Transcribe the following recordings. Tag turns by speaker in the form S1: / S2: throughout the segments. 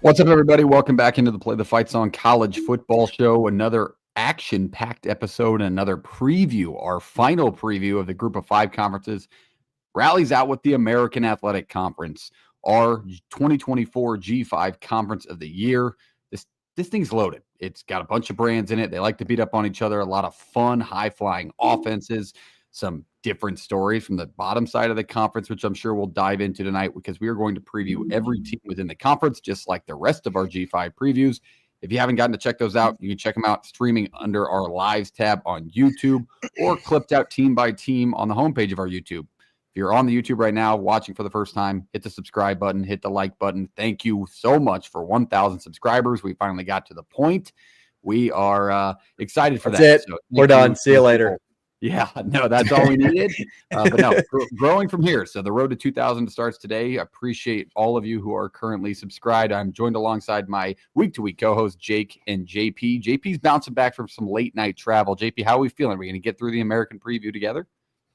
S1: What's up, everybody? Welcome back into the Play the Fight Song College Football Show. Another action-packed episode, another preview, our final preview of the Group of Five conferences. Rallies out with the American Athletic Conference, our 2024 G5 Conference of the Year. This thing's loaded. It's got a bunch of brands in it. They like to beat up on each other. A lot of fun, high-flying offenses. Some different stories from the bottom side of the conference, which I'm sure we'll dive into tonight because we are going to preview every team within the conference, just like the rest of our G5 previews. If you haven't gotten to check those out, you can check them out streaming under our Lives tab on YouTube or clipped out team by team on the homepage of our YouTube. If you're on the YouTube right now watching for the first time, hit the subscribe button, hit the like button. Thank you so much for 1,000 subscribs. We finally got to the point. We are excited for that.
S2: That's it. So we're done. See you later.
S1: Yeah, no, that's all we needed. But no, growing from here. So the road to 2,000 starts today. I appreciate all of you who are currently subscribed. I'm joined alongside my week-to-week co-hosts, Jake and JP. JP's bouncing back from some late-night travel. JP, how are we feeling? Are we going to get through the American preview together?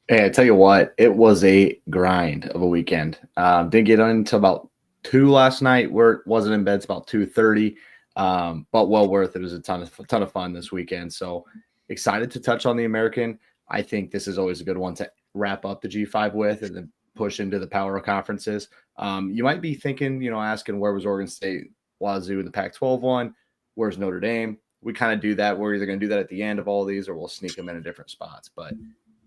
S3: Hey, I tell you what, it was a grind of a weekend. Didn't get on until about 2 last night. Where wasn't in bed. It's about 2:30. But well worth it. It was a ton of fun this weekend. So excited to touch on the American. I think this is always a good one to wrap up the G5 with and then push into the power conferences. You might be thinking, asking where was Oregon State, Wazoo in the Pac-12 one? Where's Notre Dame? We kind of do that. We're either going to do that at the end of all of these or we'll sneak them in different spots. But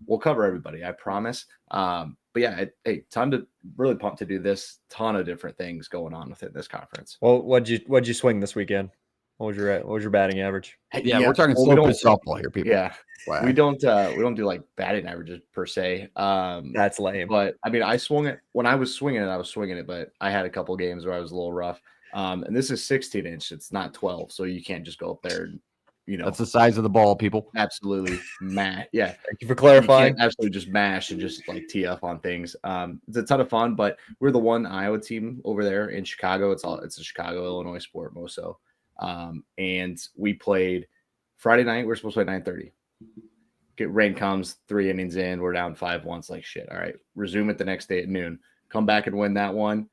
S3: we'll cover everybody, I promise. But yeah, really pumped to do this. Ton of different things going on within this conference.
S2: Well, what'd you swing this weekend? What was your batting average?
S1: Yeah, we're talking softball here, people.
S3: Yeah, wow. we don't do like batting averages per se.
S2: That's lame.
S3: But I mean, I swung it when I was swinging it. But I had a couple games where I was a little rough. And this is 16-inch. It's not 12, so you can't just go up there.
S1: That's the size of the ball, people.
S3: Absolutely, mash. Yeah,
S2: thank you for clarifying.
S3: You can't absolutely just mash and just like tee up on things. It's a ton of fun. But we're the one Iowa team over there in Chicago. It's a Chicago, Illinois sport, MOSO. And we played Friday night. We're supposed to play 9:30. Rain comes, 3 innings in. We're down 5-1. It's like shit. All right, resume it the next day at noon. Come back and win that one.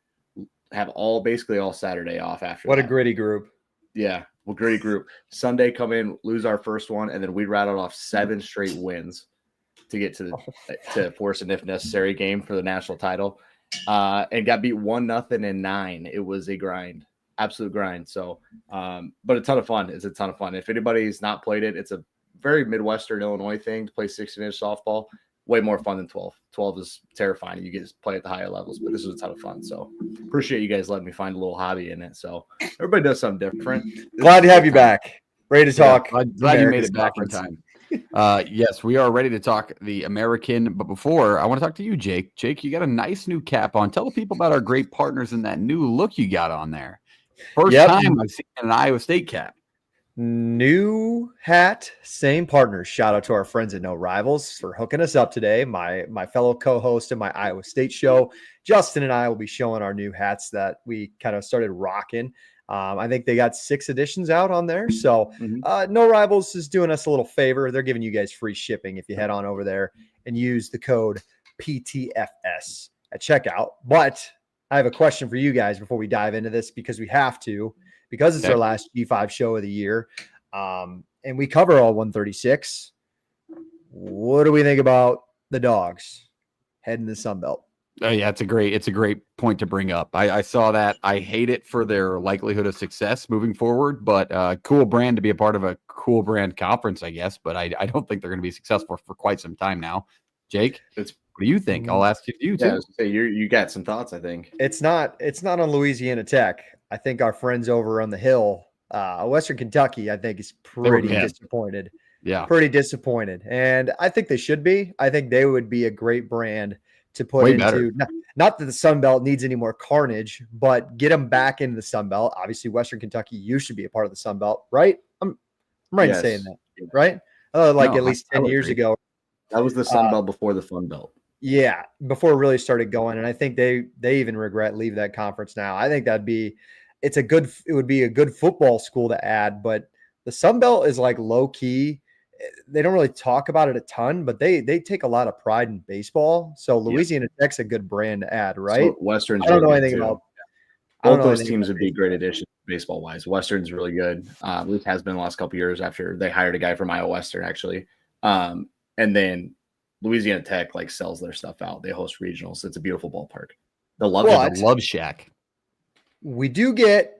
S3: Have basically all Saturday off after.
S2: What a gritty group.
S3: Yeah, well, gritty group. Sunday come in, lose our first one, and then we rattled off 7 straight wins to get to force an if necessary game for the national title, and got beat 1-0 in 9. It was a grind. Absolute grind. So, but a ton of fun. It's a ton of fun. If anybody's not played it, it's a very Midwestern Illinois thing to play 16-inch softball. Way more fun than 12. 12 is terrifying. You get to play at the higher levels, but this was a ton of fun. So appreciate you guys letting me find a little hobby in it. So everybody does something different.
S2: Glad to have you back. Ready to talk.
S1: Glad you made it back in time. Yes, we are ready to talk the American. But before, I want to talk to you, Jake. Jake, you got a nice new cap on. Tell the people about our great partners and that new look you got on there. First time I've seen an Iowa State cap.
S2: New hat, same partners. Shout out to our friends at No Rivals for hooking us up today. My fellow co-host of my Iowa State show, Justin, and I will be showing our new hats that we kind of started rocking. I think they got 6 editions out on there. So No Rivals is doing us a little favor. They're giving you guys free shipping if you head on over there and use the code PTFS at checkout. But I have a question for you guys before we dive into this because we have to, because it's our last G5 show of the year. And we cover all 136. What do we think about the Dogs heading to the Sun Belt?
S1: Oh yeah, it's a great point to bring up. I saw that. I hate it for their likelihood of success moving forward, but cool brand to be a part of a cool brand conference, I guess. But I don't think they're going to be successful for quite some time now. Jake, what do you think? I'll ask you too.
S3: Yeah, you got some thoughts, I think.
S2: It's not on Louisiana Tech. I think our friends over on the Hill, Western Kentucky, I think is pretty disappointed.
S1: Yeah.
S2: Pretty disappointed. And I think they should be. I think they would be a great brand to put into not that the Sun Belt needs any more carnage, but get them back into the Sun Belt. Obviously, Western Kentucky, you should be a part of the Sun Belt, right? I'm right in saying that, right? At least 10 years ago.
S3: That was the Sun Belt before the Fun Belt.
S2: Yeah, before it really started going. And I think they even regret leaving that conference now. I think it would be a good football school to add, but the Sun Belt is like low key. They don't really talk about it a ton, but they take a lot of pride in baseball. So Louisiana Tech's a good brand to add, right?
S3: So Western.
S2: I don't know anything about. don't
S3: Both
S2: know
S3: those
S2: anything
S3: teams
S2: about
S3: would be great additions baseball wise. Western's really good. At least has been the last couple of years after they hired a guy from Iowa Western, actually. And then Louisiana Tech like sells their stuff out. They host regionals. It's a beautiful ballpark. The love
S1: The Love Shack.
S2: we get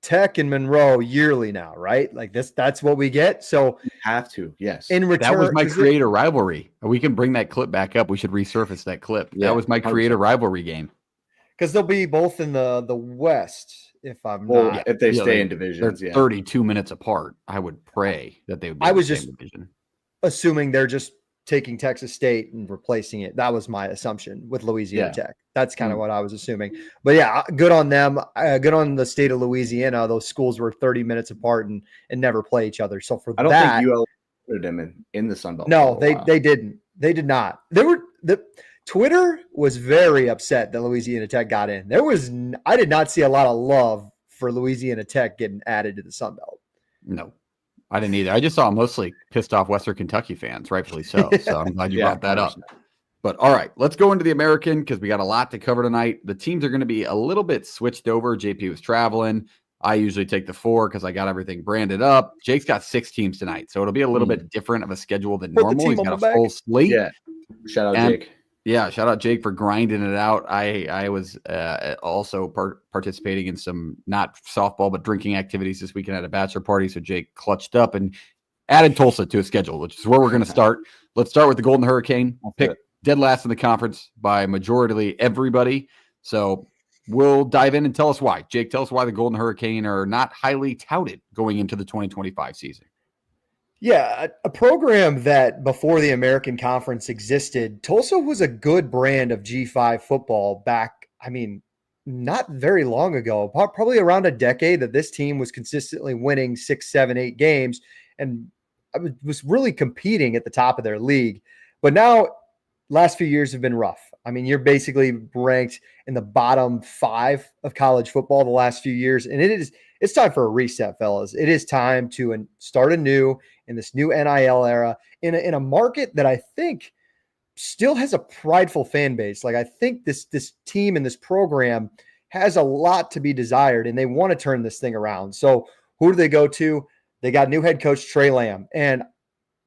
S2: Tech and Monroe yearly now, right? Like that's what we get. So
S3: have to, yes.
S2: in return,
S1: That was my creator rivalry. We can bring that clip back up. We should resurface that clip.
S3: Yeah,
S1: that was my
S3: 100%.
S1: creator rivalry game.
S2: because they'll be both in the West, if I'm
S3: Well,
S2: not.
S3: if they
S1: Yeah,
S3: stay in
S1: They're
S3: divisions, yeah.
S1: 32 minutes apart. I would pray that they would be
S2: I
S1: in the
S2: was
S1: same
S2: just-
S1: division.
S2: Assuming they're just taking Texas State and replacing it. That was my assumption with Louisiana Tech. That's kind of what I was assuming. But yeah, good on them. Good on the state of Louisiana. Those schools were 30 minutes apart and never play each other. So for
S3: I don't
S2: that,
S3: think UL put them in the Sun Belt.
S2: no,
S3: for a while.
S2: they didn't. They did not. Twitter was very upset that Louisiana Tech got in. I did not see a lot of love for Louisiana Tech getting added to the Sun Belt.
S1: No, I didn't either. I just saw mostly pissed off Western Kentucky fans, rightfully so. So I'm glad you brought that up.
S3: 100%.
S1: But all right, let's go into the American because we got a lot to cover tonight. The teams are going to be a little bit switched over. JP was traveling. I usually take the 4 because I got everything branded up. Jake's got 6 teams tonight, so it'll be a little bit different of a schedule than
S2: Put the
S1: normal.
S2: team
S1: He's
S2: on
S1: got
S2: my
S1: a full slate.
S3: Yeah. Shout out Jake.
S1: Yeah, shout out Jake for grinding it out. I was also participating in some not softball but drinking activities this weekend at a bachelor party. So Jake clutched up and added Tulsa to his schedule, which is where we're going to start. Let's start with the Golden Hurricane. Pick dead last in the conference by majority everybody. So we'll dive in and tell us why. Jake, tell us why the Golden Hurricane are not highly touted going into the 2025 season.
S2: Yeah, a program that before the American Conference existed, Tulsa was a good brand of G5 football back, not very long ago, probably around a decade that this team was consistently winning 6, 7, 8 games and was really competing at the top of their league. But now, last few years have been rough. You're basically ranked in the bottom 5 of college football the last few years, and it's time for a reset, fellas. It is time to start anew in this new NIL era in a market that I think still has a prideful fan base. Like I think this team and this program has a lot to be desired, and they want to turn this thing around. So who do they go to? They got new head coach Trey Lamb, and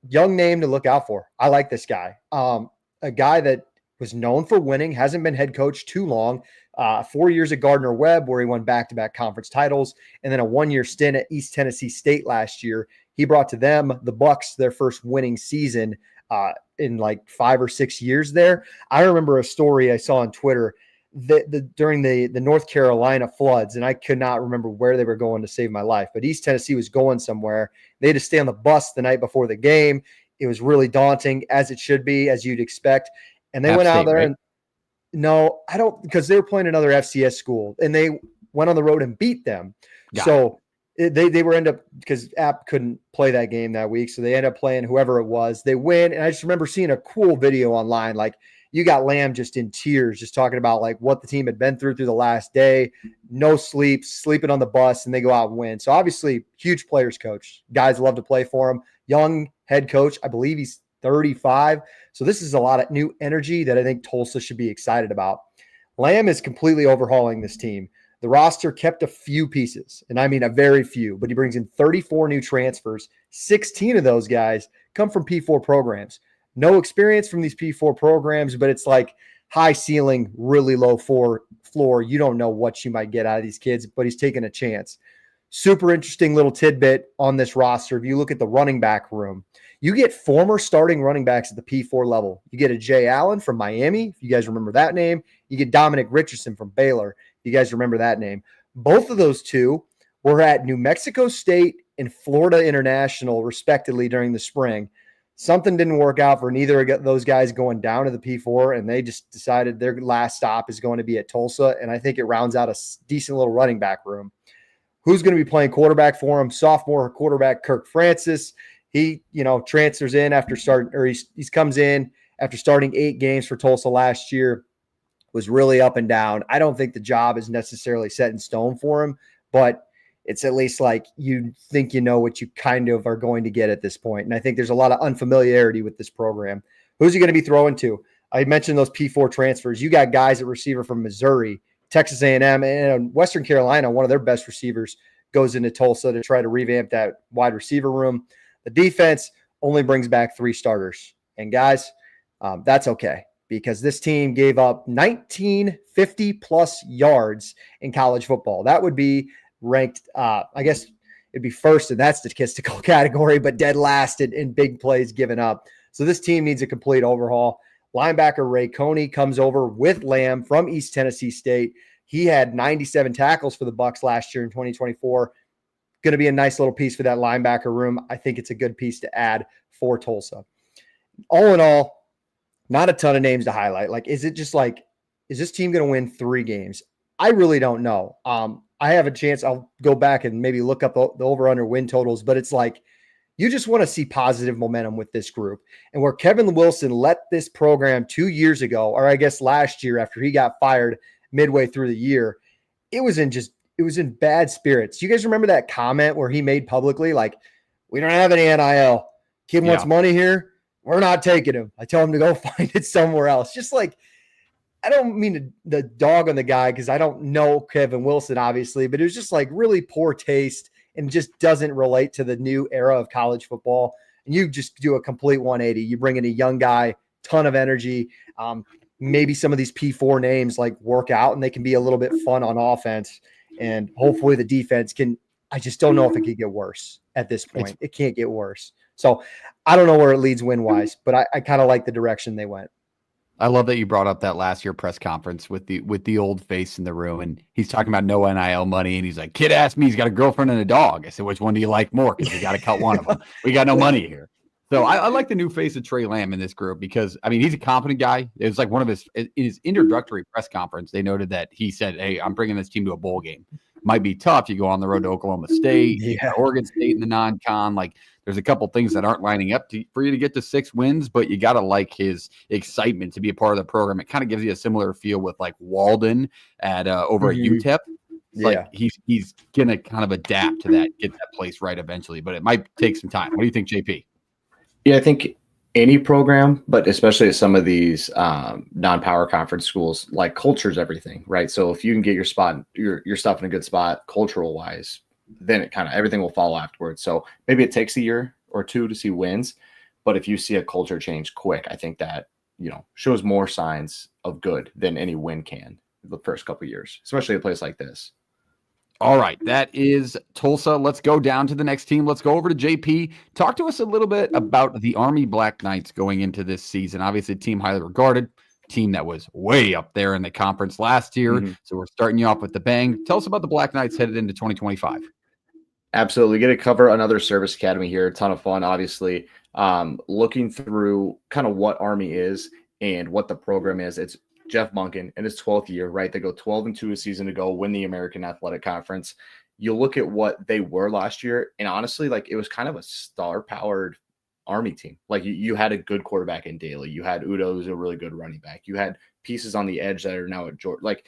S2: young name to look out for. I like this guy. A guy that was known for winning, hasn't been head coach too long. 4 years at Gardner-Webb, where he won back-to-back conference titles, and then a 1-year stint at East Tennessee State last year. He brought to them, the Bucks, their first winning season in like 5 or 6 years there. I remember a story I saw on Twitter that during the North Carolina floods, and I could not remember where they were going to save my life, but East Tennessee was going somewhere. They had to stay on the bus the night before the game. It was really daunting, as it should be, as you'd expect. And they went out there, right? And no, I don't, because they were playing another FCS school, and they went on the road and beat them. They were because App couldn't play that game that week, so they ended up playing whoever it was. They win, and I just remember seeing a cool video online. Like you got Lamb just in tears, just talking about like what the team had been through the last day, no sleep, sleeping on the bus, and they go out and win. So obviously, huge players coach. Guys love to play for him. Young head coach, I believe he's 35. So this is a lot of new energy that I think Tulsa should be excited about. Lamb is completely overhauling this team. The roster kept a few pieces, and I mean a very few, but he brings in 34 new transfers. 16 of those guys come from P4 programs. No experience from these P4 programs, but it's like high ceiling, really low floor. You don't know what you might get out of these kids, but he's taking a chance. Super interesting little tidbit on this roster. If you look at the running back room, you get former starting running backs at the P4 level. You get a Jay Allen from Miami, if you guys remember that name. You get Dominic Richardson from Baylor, if you guys remember that name. Both of those two were at New Mexico State and Florida International, respectively, during the spring. Something didn't work out for neither of those guys going down to the P4, and they just decided their last stop is going to be at Tulsa, and I think it rounds out a decent little running back room. Who's going to be playing quarterback for him? Sophomore quarterback Kirk Francis. He, transfers in after starting, or he comes in after starting 8 games for Tulsa last year. Was really up and down. I don't think the job is necessarily set in stone for him, but it's at least like you think you know what you kind of are going to get at this point. And I think there's a lot of unfamiliarity with this program. Who's he going to be throwing to? I mentioned those P4 transfers. You got guys at receiver from Missouri. Texas A&M and Western Carolina, one of their best receivers goes into Tulsa to try to revamp that wide receiver room. The defense only brings back 3 starters. And guys, that's okay, because this team gave up 1950-plus yards in college football. That would be ranked, I guess it'd be first in that statistical category, but dead last in big plays given up. So this team needs a complete overhaul. Linebacker Ray Coney comes over with Lamb from East Tennessee State. He had 97 tackles for the Bucs last year in 2024. Going to be a nice little piece for that linebacker room. I think it's a good piece to add for Tulsa. All in all, not a ton of names to highlight. Like, is this team going to win 3 games? I really don't know. I have a chance. I'll go back and maybe look up the over-under win totals, but it's like, you just want to see positive momentum with this group. And where Kevin Wilson let this program 2 years ago, or I guess last year after he got fired midway through the year, it was in bad spirits. You guys remember that comment where he made publicly, like, we don't have any NIL. Kid wants money here. We're not taking him. I tell him to go find it somewhere else. Just like, I don't mean the dog on the guy, because I don't know Kevin Wilson, obviously, but it was just like really poor taste and just doesn't relate to the new era of college football. And you just do a complete 180. You bring in a young guy, ton of energy. Maybe some of these P4 names like work out and they can be a little bit fun on offense. And hopefully the defense can. I just don't know if it could get worse at this point. It can't get worse. So I don't know where it leads win-wise, but I kind of like the direction they went.
S1: I love that you brought up that last year press conference with the old face in the room, and he's talking about no NIL money, and he's like, kid asked me, he's got a girlfriend and a dog. I said, which one do you like more? Because we got to cut one of them. We got no money here. So I like the new face of Trey Lamb in this group because, I mean, he's a confident guy. It was like one of in his introductory press conference, they noted that he said, hey, I'm bringing this team to a bowl game. Might be tough. You go on the road to Oklahoma State, you got Oregon State in the non-con. Like, there's a couple things that aren't lining up for you to get to 6 wins, but you got to like his excitement to be a part of the program. It kind of gives you a similar feel with like Walden at over at UTEP. Like he's gonna kind of adapt to that, get that place right eventually, but it might take some time. What do you think, JP?
S3: Yeah, I think any program, but especially at some of these non-power conference schools, like culture is everything, right? So if you can get your spot, your stuff in a good spot, cultural wise, then it kind of everything will follow afterwards. So maybe it takes a year or 2 to see wins, but if you see a culture change quick, I think that shows more signs of good than any win can the first couple of years, especially a place like this.
S1: All right, that is Tulsa. Let's go down to the next team. Let's go over to JP. Talk to us a little bit about the Army Black Knights going into this season. Obviously, a team highly regarded, team that was way up there in the conference last year. Mm-hmm. So we're starting you off with the bang. Tell us about the Black Knights headed into 2025.
S3: Absolutely. Going to cover another service academy here. A ton of fun, obviously. Looking through kind of what Army is and what the program is. It's Jeff Monken in his 12th year, right? They go 12-2 a season ago, win the American Athletic Conference. You look at what they were last year, and honestly, like it was kind of a star-powered Army team. Like you had a good quarterback in Daly. You had Udo, who's a really good running back. You had pieces on the edge that are now at Georgia. Like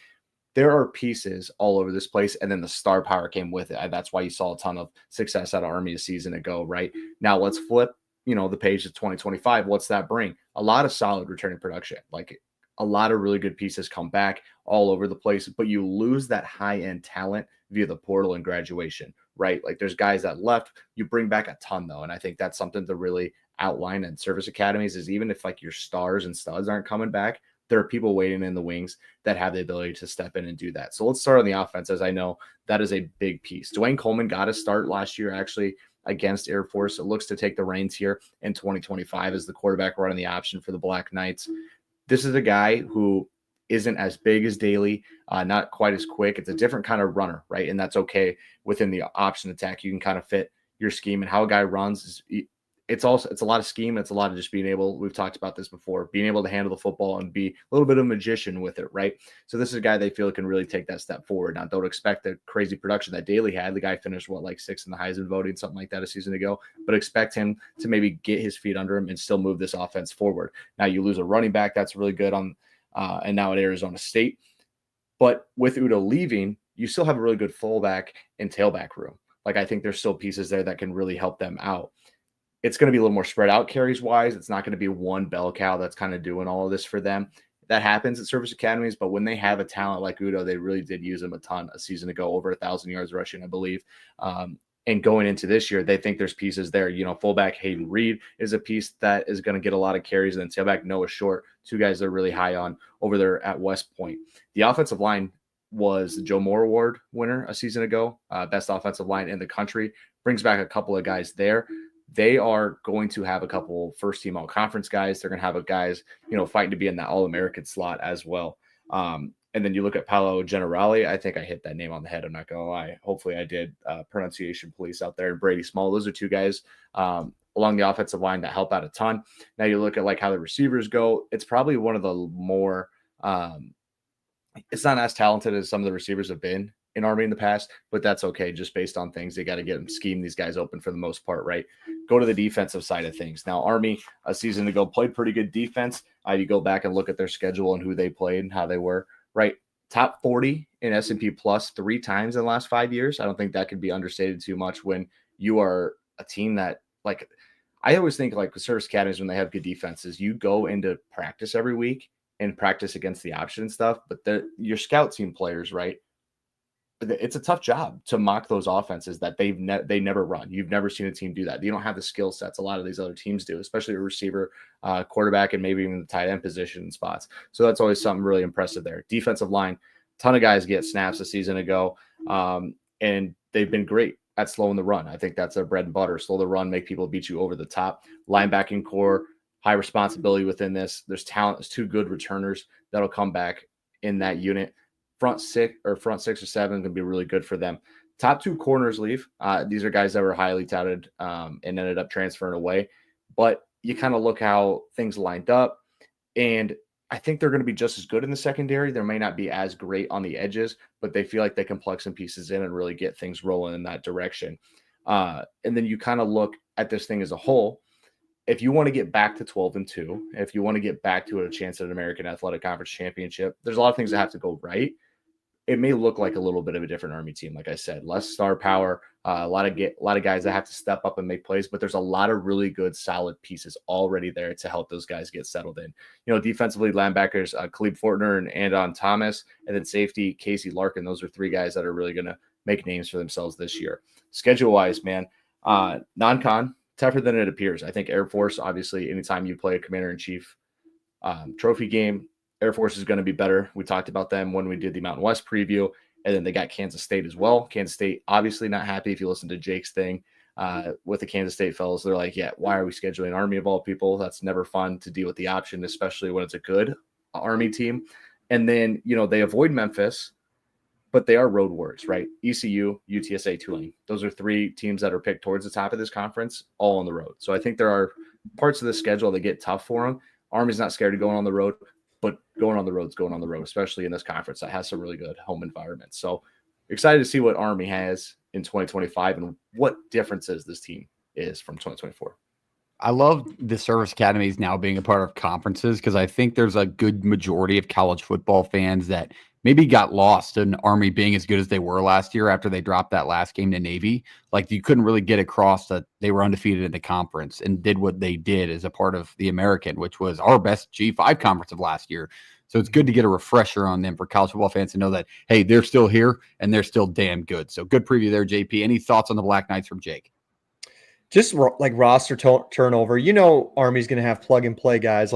S3: there are pieces all over this place, and then the star power came with it. That's why you saw a ton of success out of Army a season ago, right? Now let's flip, the page to 2025. What's that bring? A lot of solid returning production. Like a lot of really good pieces come back all over the place, but you lose that high-end talent via the portal and graduation, right? Like there's guys that left, you bring back a ton though. And I think that's something to really outline in service academies is even if like your stars and studs aren't coming back, there are people waiting in the wings that have the ability to step in and do that. So let's start on the offense, as I know that is a big piece. Dwayne Coleman got a start last year, actually, against Air Force. It looks to take the reins here in 2025 as the quarterback running the option for the Black Knights. This is a guy who isn't as big as Daly, not quite as quick. It's a different kind of runner, right? And that's okay within the option attack. You can kind of fit your scheme and how a guy runs. It's a lot of scheme. It's a lot of just being able, we've talked about this before, being able to handle the football and be a little bit of a magician with it, right? So this is a guy they feel can really take that step forward. Now, don't expect the crazy production that Daly had. The guy finished, like 6th in the Heisman voting, something like that a season ago, but expect him to maybe get his feet under him and still move this offense forward. Now, you lose a running back. That's really good on, and now at Arizona State. But with Udo leaving, you still have a really good fullback and tailback room. Like, I think there's still pieces there that can really help them out. It's going to be a little more spread out carries wise. It's not going to be one bell cow that's kind of doing all of this for them. that happens at service academies, but when they have a talent like Udo, they really did use him a ton a season ago, over 1,000 yards rushing, I believe. And going into this year, they think there's pieces there. Fullback Hayden Reed is a piece that is going to get a lot of carries, and then tailback Noah Short, two guys they're really high on over there at West Point. The offensive line was the Joe Moore Award winner a season ago, best offensive line in the country. Brings back a couple of guys there. They are going to have a couple first-team all-conference guys. They're going to have guys, fighting to be in that All-American slot as well. And then you look at Paolo Generali. I think I hit that name on the head. I'm not going to lie. Hopefully I did. Pronunciation police out there. And Brady Small. Those are two guys along the offensive line that help out a ton. Now you look at how the receivers go. It's probably one of the more it's not as talented as some of the receivers have been in Army in the past, but that's okay. Just based on things, they got to get them scheme these guys open for the most part, right? Go to the defensive side of things. Now, Army a season ago played pretty good defense. You go back and look at their schedule and who they played and how they were, right? Top 40 in S&P Plus 3 times in the last 5 years. I don't think that could be understated too much when you are a team that, I always think with service academies, when they have good defenses, you go into practice every week and practice against the option and stuff, but your scout team players, right? It's a tough job to mock those offenses that they never run. You've never seen a team do that. You don't have the skill sets a lot of these other teams do, especially a receiver, quarterback, and maybe even the tight end position spots. So that's always something really impressive there. Defensive line, ton of guys get snaps a season ago, and they've been great at slowing the run. I think that's their bread and butter. Slow the run, make people beat you over the top. Linebacking core, high responsibility within this. There's talent. There's 2 good returners that'll come back in that unit. Front 6 or 7 going to be really good for them. Top 2 corners leave. These are guys that were highly touted and ended up transferring away. But you kind of look how things lined up, and I think they're going to be just as good in the secondary. They may not be as great on the edges, but they feel like they can plug some pieces in and really get things rolling in that direction. And then you kind of look at this thing as a whole. If you want to get back to 12-2, if you want to get back to a chance at an American Athletic Conference championship, there's a lot of things that have to go right. It may look like a little bit of a different Army team. Like I said, less star power, a lot of guys that have to step up and make plays, but there's a lot of really good, solid pieces already there to help those guys get settled in. Defensively, linebackers, Khalib Fortner and Andon Thomas, and then safety, Casey Larkin. Those are 3 guys that are really going to make names for themselves this year. Schedule-wise, man, non-con, tougher than it appears. I think Air Force, obviously, anytime you play a Commander-in-Chief trophy game, Air Force is going to be better. We talked about them when we did the Mountain West preview, and then they got Kansas State as well. Kansas State, obviously not happy. If you listen to Jake's thing with the Kansas State fellas, they're like, yeah, why are we scheduling Army of all people? That's never fun to deal with the option, especially when it's a good Army team. And then, they avoid Memphis, but they are road warriors, right? ECU, UTSA, Tulane. Those are 3 teams that are picked towards the top of this conference, all on the road. So I think there are parts of the schedule that get tough for them. Army's not scared of going on the road, but going on the road, especially in this conference that has some really good home environments. So excited to see what Army has in 2025 and what differences this team is from 2024.
S1: I love the service academies now being a part of conferences because I think there's a good majority of college football fans that maybe got lost in Army being as good as they were last year after they dropped that last game to Navy. You couldn't really get across that they were undefeated in the conference and did what they did as a part of the American, which was our best G5 conference of last year. So it's good to get a refresher on them for college football fans to know that, hey, they're still here and they're still damn good. So good preview there, JP. Any thoughts on the Black Knights from Jake?
S2: Just roster turnover. Army's going to have plug and play guys.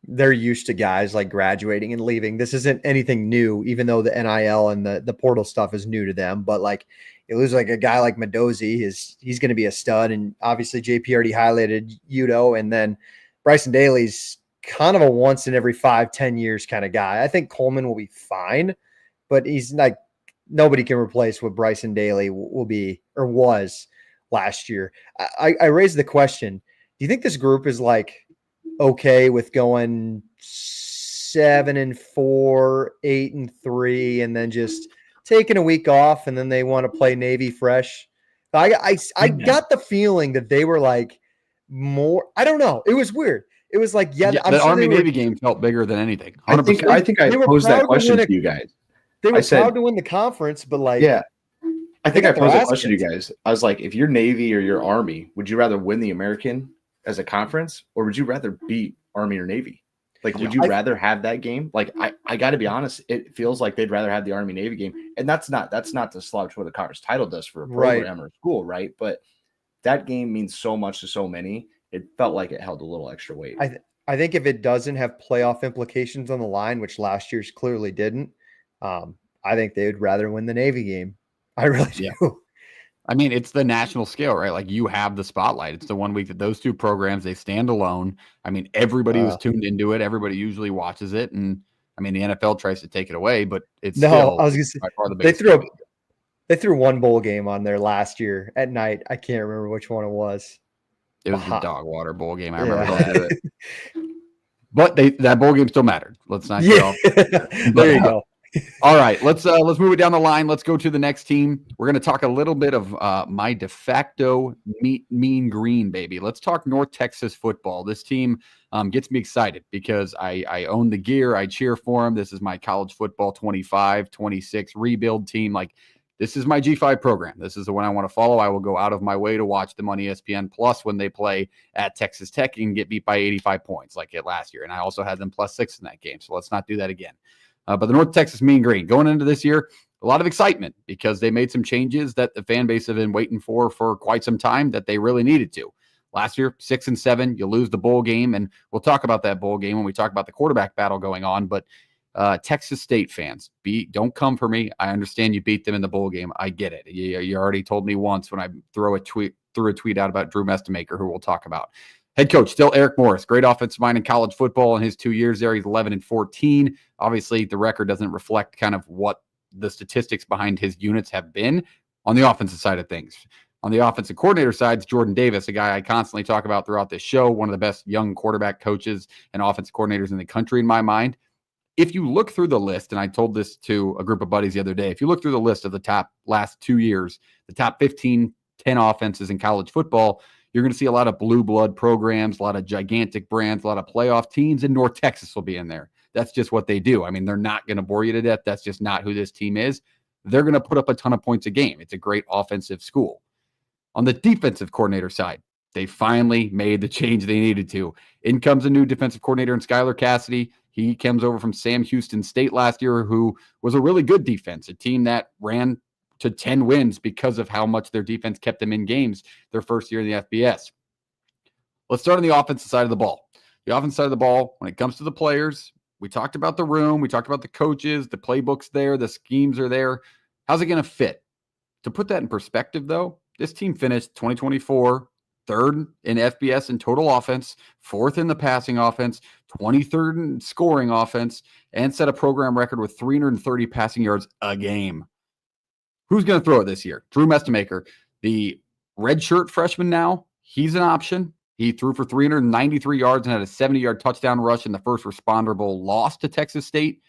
S2: They're used to guys graduating and leaving. This isn't anything new, even though the NIL and the portal stuff is new to them. But you lose a guy like Mendoza, he's going to be a stud. And obviously JP already highlighted Udo. And then Bryson Daly's kind of a once in every 5-10 years kind of guy. I think Coleman will be fine, but he's nobody can replace what Bryson Daly will be or was last year. I raised the question, do you think this group is okay with going 7-4, 8-3, and then just taking a week off, and then they want to play Navy fresh? I got the feeling that they were more. I don't know. It was weird. It was I'm
S1: the
S2: sure
S1: Army Navy game felt bigger than anything. 100%.
S3: I think I posed that question to you guys.
S2: They were proud to win the conference, but
S3: yeah. I think I posed that question to you guys. I was like, if you're Navy or you're Army, would you rather win the American as a conference, or would you rather beat Army or Navy? Like, would you rather have that game? Like, I got to be honest, it feels like they'd rather have the Army-Navy game. And that's not to slouch what a conference title does for a program or a school, right? But that game means so much to so many. It felt like it held a little extra weight.
S2: I think if it doesn't have playoff implications on the line, which last year's clearly didn't, I think they would rather win the Navy game. I really do.
S1: I mean, it's the national scale, right? Like, you have the spotlight. It's the 1 week that those two programs, they stand alone. I mean, everybody was tuned into it. Everybody usually watches it. And I mean, the NFL tries to take it away, but it's still
S2: I was gonna say,
S1: by far the biggest.
S2: They threw one bowl game on there last year at night. I can't remember which one it was.
S1: It was the Dog Water Bowl game. I remember going through it. But that bowl game still mattered. Let's not get off.
S2: There you go.
S1: All right, let's move it down the line. Let's go to the next team. We're going to talk a little bit of my de facto mean green, baby. Let's talk North Texas football. This team gets me excited because I own the gear. I cheer for them. This is my college football 25, 26 rebuild team. Like, this is my G5 program. This is the one I want to follow. I will go out of my way to watch them on ESPN Plus when they play at Texas Tech and get beat by 85 points like it last year. And I also had them +6 in that game. So let's not do that again. But the North Texas Mean Green going into this year, a lot of excitement because they made some changes that the fan base have been waiting for quite some time that they really needed to. Last year, 6-7, you lose the bowl game, and we'll talk about that bowl game when we talk about the quarterback battle going on. But Texas State fans, don't come for me. I understand you beat them in the bowl game. I get it. You already told me once when I threw a tweet out about Drew Mestemaker, who we'll talk about. Head coach, still Eric Morris, great offensive mind in college football in his 2 years there. He's 11-14. Obviously, the record doesn't reflect kind of what the statistics behind his units have been on the offensive side of things. On the offensive coordinator side, it's Jordan Davis, a guy I constantly talk about throughout this show, one of the best young quarterback coaches and offensive coordinators in the country in my mind. If you look through the list, and I told this to a group of buddies the other day, if you look through the list of the top last 2 years, the top 15, 10 offenses in college football, you're going to see a lot of blue blood programs, a lot of gigantic brands, a lot of playoff teams, and North Texas will be in there. That's just what they do. I mean, they're not going to bore you to death. That's just not who this team is. They're going to put up a ton of points a game. It's a great offensive school. On the defensive coordinator side, they finally made the change they needed to. In comes a new defensive coordinator in Skylar Cassidy. He comes over from Sam Houston State last year, who was a really good defense, a team that ran to 10 wins because of how much their defense kept them in games their first year in the FBS. Let's start on the offensive side of the ball. The offensive side of the ball, when it comes to the players, we talked about the room, we talked about the coaches, the playbook's there, the schemes are there. How's it going to fit? To put that in perspective, though, this team finished 2024 third in FBS in total offense, fourth in the passing offense, 23rd in scoring offense, and set a program record with 330 passing yards a game. Who's going to throw it this year? Drew Mestemaker, the redshirt freshman now. He's an option. He threw for 393 yards and had a 70-yard touchdown rush in the first responder bowl loss to Texas State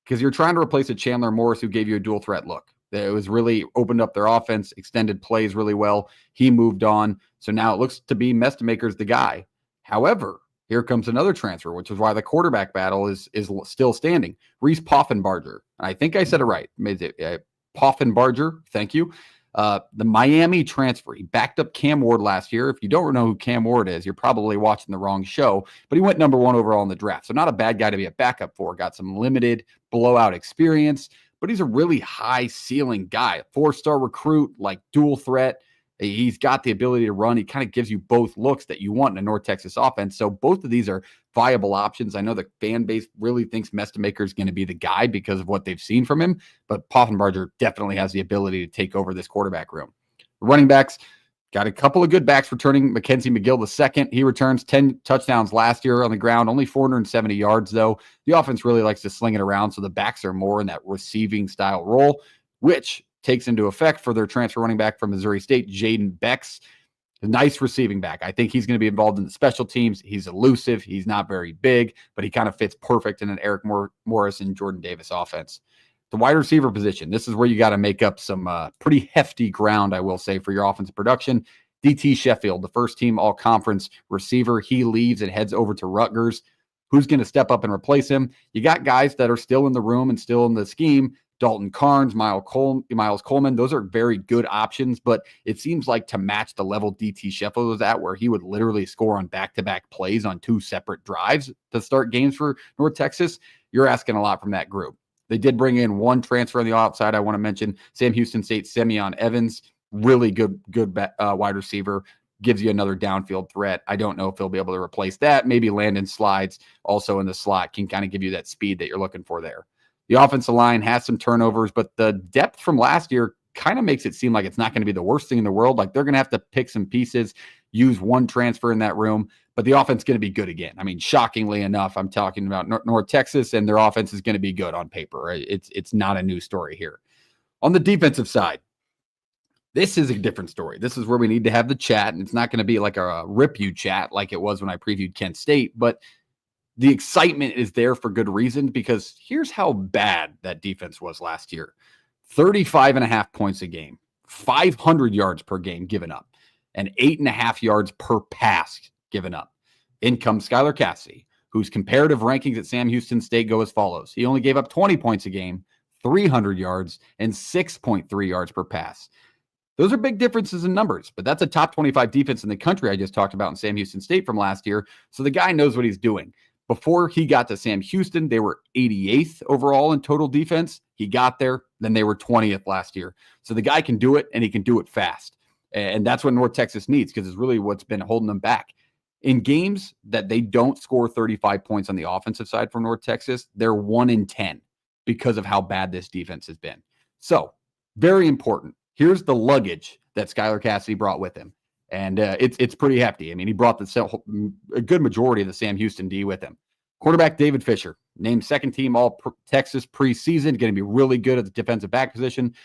S1: because you're trying to replace a Chandler Morris who gave you a dual threat look. It was really opened up their offense, extended plays really well. He moved on. So now it looks to be Mestemaker's the guy. However, here comes another transfer, which is why the quarterback battle is still standing. Reese Poffenbarger. I think I said it right. Poffenbarger, thank you. The Miami transfer. He backed up Cam Ward last year. If you don't know who Cam Ward is, you're probably watching the wrong show, but he went number 1 overall in the draft. So not a bad guy to be a backup for. Got some limited blowout experience, but he's a really high ceiling guy. 4-star recruit, like dual threat. He's got the ability to run. He kind of gives you both looks that you want in a North Texas offense. So both of these are viable options. I know the fan base really thinks Mestemaker is going to be the guy because of what they've seen from him, but Poffenbarger definitely has the ability to take over this quarterback room. The running backs, got a couple of good backs returning. Mackenzie McGill II, he returns 10 touchdowns last year on the ground, only 470 yards though. The offense really likes to sling it around, so the backs are more in that receiving style role, which takes into effect for their transfer running back from Missouri State, Jaden Becks. A nice receiving back. I think he's going to be involved in the special teams. He's elusive. He's not very big, but he kind of fits perfect in an Eric Morris and Jordan Davis offense. The wide receiver position, this is where you got to make up some pretty hefty ground, I will say, for your offensive production. DT Sheffield, the first team all-conference receiver, he leaves and heads over to Rutgers. Who's going to step up and replace him? You got guys that are still in the room and still in the scheme. Dalton Carnes, Miles Coleman. Those are very good options, but it seems like to match the level DT Sheffield was at, where he would literally score on back-to-back plays on 2 separate drives to start games for North Texas, you're asking a lot from that group. They did bring in 1 transfer on the outside. I want to mention Sam Houston State, Simeon Evans, really good wide receiver, gives you another downfield threat. I don't know if he'll be able to replace that. Maybe Landon Slides also in the slot can kind of give you that speed that you're looking for there. The offensive line has some turnovers, but the depth from last year kind of makes it seem like it's not going to be the worst thing in the world. Like they're going to have to pick some pieces, use 1 transfer in that room, but the offense is going to be good again. I mean, shockingly enough, I'm talking about North Texas, and their offense is going to be good on paper. It's not a new story here. On the defensive side, this is a different story. This is where we need to have the chat, and it's not going to be like a rip you chat like it was when I previewed Kent State, but the excitement is there for good reason, because here's how bad that defense was last year. 35.5 points a game, 500 yards per game given up, and 8.5 yards per pass given up. In comes Skylar Cassidy, whose comparative rankings at Sam Houston State go as follows. He only gave up 20 points a game, 300 yards, and 6.3 yards per pass. Those are big differences in numbers, but that's a top 25 defense in the country I just talked about in Sam Houston State from last year, so the guy knows what he's doing. Before he got to Sam Houston, they were 88th overall in total defense. He got there, then they were 20th last year. So the guy can do it, and he can do it fast. And that's what North Texas needs, because it's really what's been holding them back. In games that they don't score 35 points on the offensive side for North Texas, they're 1 in 10 because of how bad this defense has been. So very important. Here's the luggage that Skylar Cassidy brought with him. And it's pretty hefty. I mean, he brought a good majority of the Sam Houston D with him. Quarterback David Fisher, named second team All-Texas preseason, going to be really good at the defensive back position.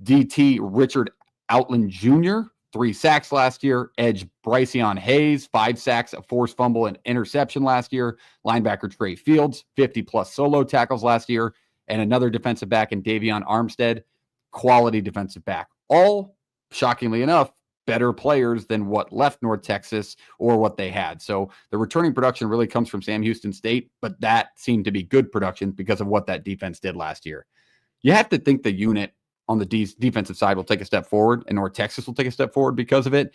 S1: DT Richard Outland Jr., 3 sacks last year. Edge Bryceon Hayes, 5 sacks, a forced fumble, and interception last year. Linebacker Trey Fields, 50-plus solo tackles last year. And another defensive back in Davion Armstead, quality defensive back. All, shockingly enough, better players than what left North Texas or what they had. So the returning production really comes from Sam Houston State, but that seemed to be good production because of what that defense did last year. You have to think the unit on the defensive side will take a step forward, and North Texas will take a step forward because of it.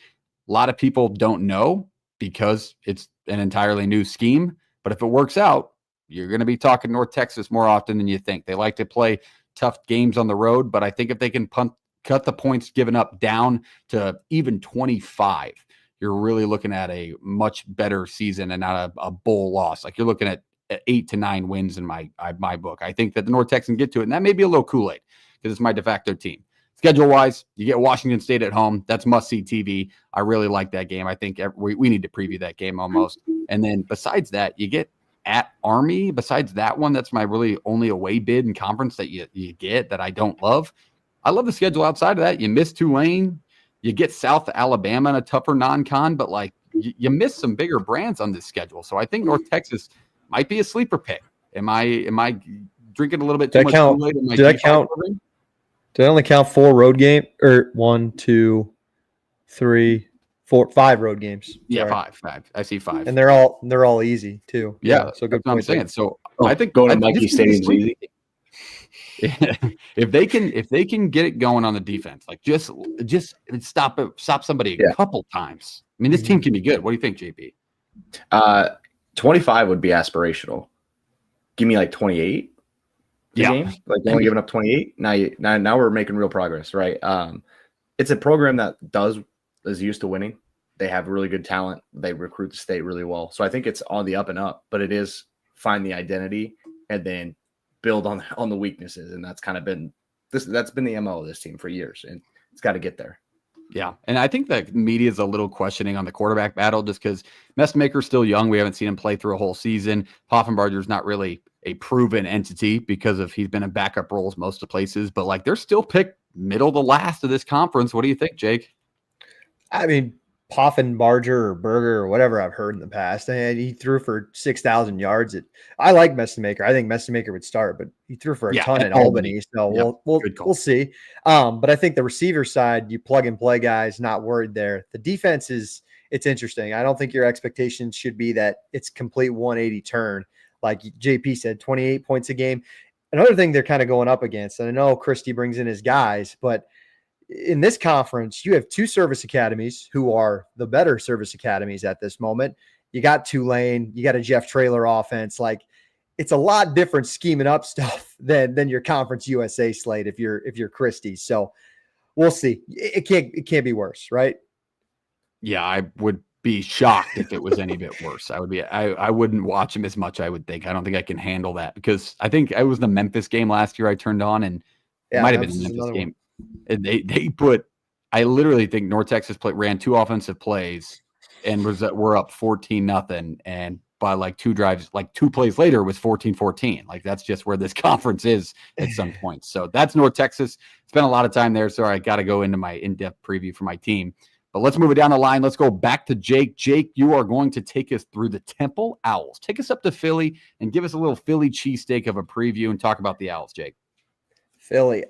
S1: A lot of people don't know because it's an entirely new scheme, but if it works out, you're going to be talking North Texas more often than you think. They like to play tough games on the road, but I think if they can cut the points given up down to even 25, you're really looking at a much better season and not a bowl loss. Like you're looking at 8 to 9 wins in my book. I think that the North Texans get to it, and that may be a little Kool-Aid because it's my de facto team. Schedule-wise, you get Washington State at home. That's must-see TV. I really like that game. I think we need to preview that game almost. And then besides that, you get at Army. Besides that one, that's my really only away bid in conference that you get that I don't love. I love the schedule outside of that. You miss Tulane. You get South Alabama in a tougher non-con, but like you miss some bigger brands on this schedule. So I think North Texas might be a sleeper pick. Am I drinking a little bit too much Kool-Aid in my
S2: Did that count? Did I only count 4 road games or 1, 2, 3, 4, 5 road games?
S1: Yeah, 5. I see 5,
S2: and they're all easy too.
S1: Yeah,
S2: so good.
S1: That's what I'm saying. So
S3: I think going to Mikey Stadium's easy.
S1: If they can get it going on the defense, like just stop somebody a couple times. I mean, this team can be good. What do you think, JP?
S3: 25 would be aspirational. Give me like 28. Game. Like only giving up 28. Now we're making real progress, right? It's a program that is used to winning. They have really good talent. They recruit the state really well. So I think it's on the up and up, but it is find the identity and then build on the weaknesses. And that's kind of been that's been the MO of this team for years, and it's got to get there.
S1: Yeah. And I think the media is a little questioning on the quarterback battle just because Messmaker's still young. We haven't seen him play through a whole season. Poffenbarger's not really a proven entity because he's been in backup roles most of the places, but like they're still picked middle to last of this conference. What do you think, Jake?
S2: I mean, Poffenbarger or Berger or whatever I've heard in the past. And he threw for 6,000 yards. I like Messmaker. I think Messmaker would start, but he threw for a ton at Albany. So we'll see. But I think the receiver side, you plug and play guys, not worried there. The defense it's interesting. I don't think your expectations should be that it's complete 180 turn. Like JP said, 28 points a game. another thing they're kind of going up against, and I know Christie brings in his guys, but in this conference, you have two service academies who are the better service academies at this moment. You got Tulane, you got a Jeff Traylor offense. Like, it's a lot different scheming up stuff than your Conference USA slate if you're Christie. So we'll see. It can't be worse, right?
S1: Yeah, I would be shocked if it was any bit worse. I wouldn't watch him as much, I would think. I don't think I can handle that, because I think it was the Memphis game last year I turned on, and it might have been the Memphis game. And they put, I literally think North Texas ran 2 offensive plays and we're up 14-0, and by like 2 drives, like 2 plays later, it was 14-14. Like, that's just where this conference is at some point. So that's North Texas. Spent a lot of time there, so I got to go into my in-depth preview for my team. But let's move it down the line. Let's go back to Jake. Jake, you are going to take us through the Temple Owls. Take us up to Philly and give us a little Philly cheesesteak of a preview and talk about the Owls, Jake.
S2: Philly,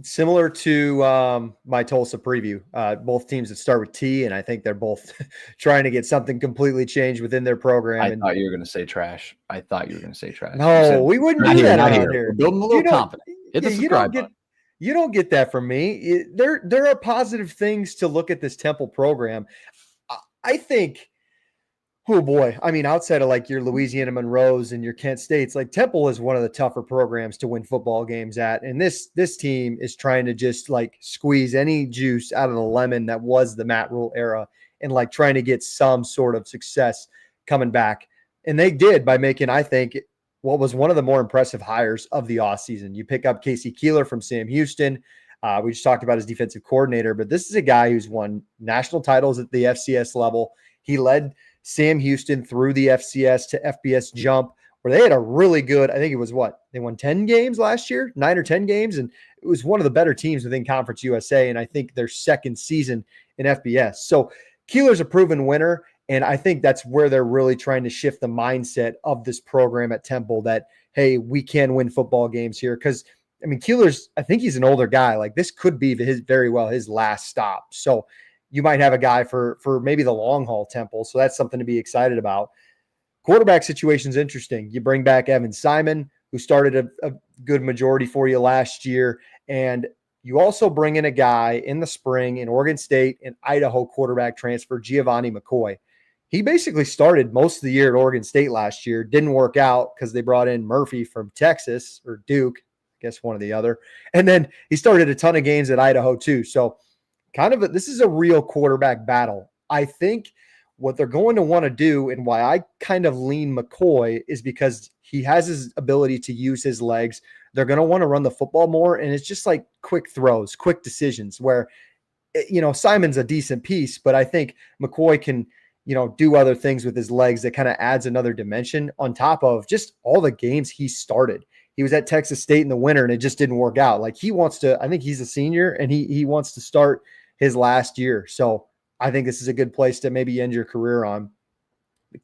S2: similar to my Tulsa preview. Both teams that start with T, and I think they're both trying to get something completely changed within their program.
S3: I thought you were going to say trash.
S2: No, we wouldn't do that around here.
S1: We're building a little confidence. Hit the subscribe button.
S2: You don't get that from me. There are positive things to look at this Temple program. I think, oh boy, I mean, outside of like your Louisiana Monroes and your Kent States, like Temple is one of the tougher programs to win football games at. And this team is trying to just like squeeze any juice out of the lemon that was the Matt Rule era, and like trying to get some sort of success coming back. And they did by making, I think, what was one of the more impressive hires of the offseason. You pick up Casey Keeler from Sam Houston. We just talked about his defensive coordinator, but this is a guy who's won national titles at the FCS level. He led Sam Houston through the FCS to FBS jump, where they had a really good, I think it was they won 10 games last year, 9 or 10 games. And it was one of the better teams within Conference USA. And I think their second season in FBS. So Keeler's a proven winner. And I think that's where they're really trying to shift the mindset of this program at Temple, that, hey, we can win football games here. Because, I mean, Keeler's, I think he's an older guy. Like, this could be very well his last stop. So you might have a guy for maybe the long haul Temple. So that's something to be excited about. Quarterback situation is interesting. You bring back Evan Simon, who started a good majority for you last year. And you also bring in a guy in the spring in Oregon State and Idaho quarterback transfer, Giovanni McCoy. He basically started most of the year at Oregon State last year. Didn't work out because they brought in Murphy from Texas, or Duke, I guess one or the other. And then he started a ton of games at Idaho too. So this is a real quarterback battle. I think what they're going to want to do, and why I kind of lean McCoy, is because he has his ability to use his legs. They're going to want to run the football more. And it's just like quick throws, quick decisions, where, Simon's a decent piece, but I think McCoy can, do other things with his legs that kind of adds another dimension on top of just all the games he started. He was at Texas State in the winter and it just didn't work out. Like, he wants to, I think he's a senior and he wants to start his last year. So I think this is a good place to maybe end your career on.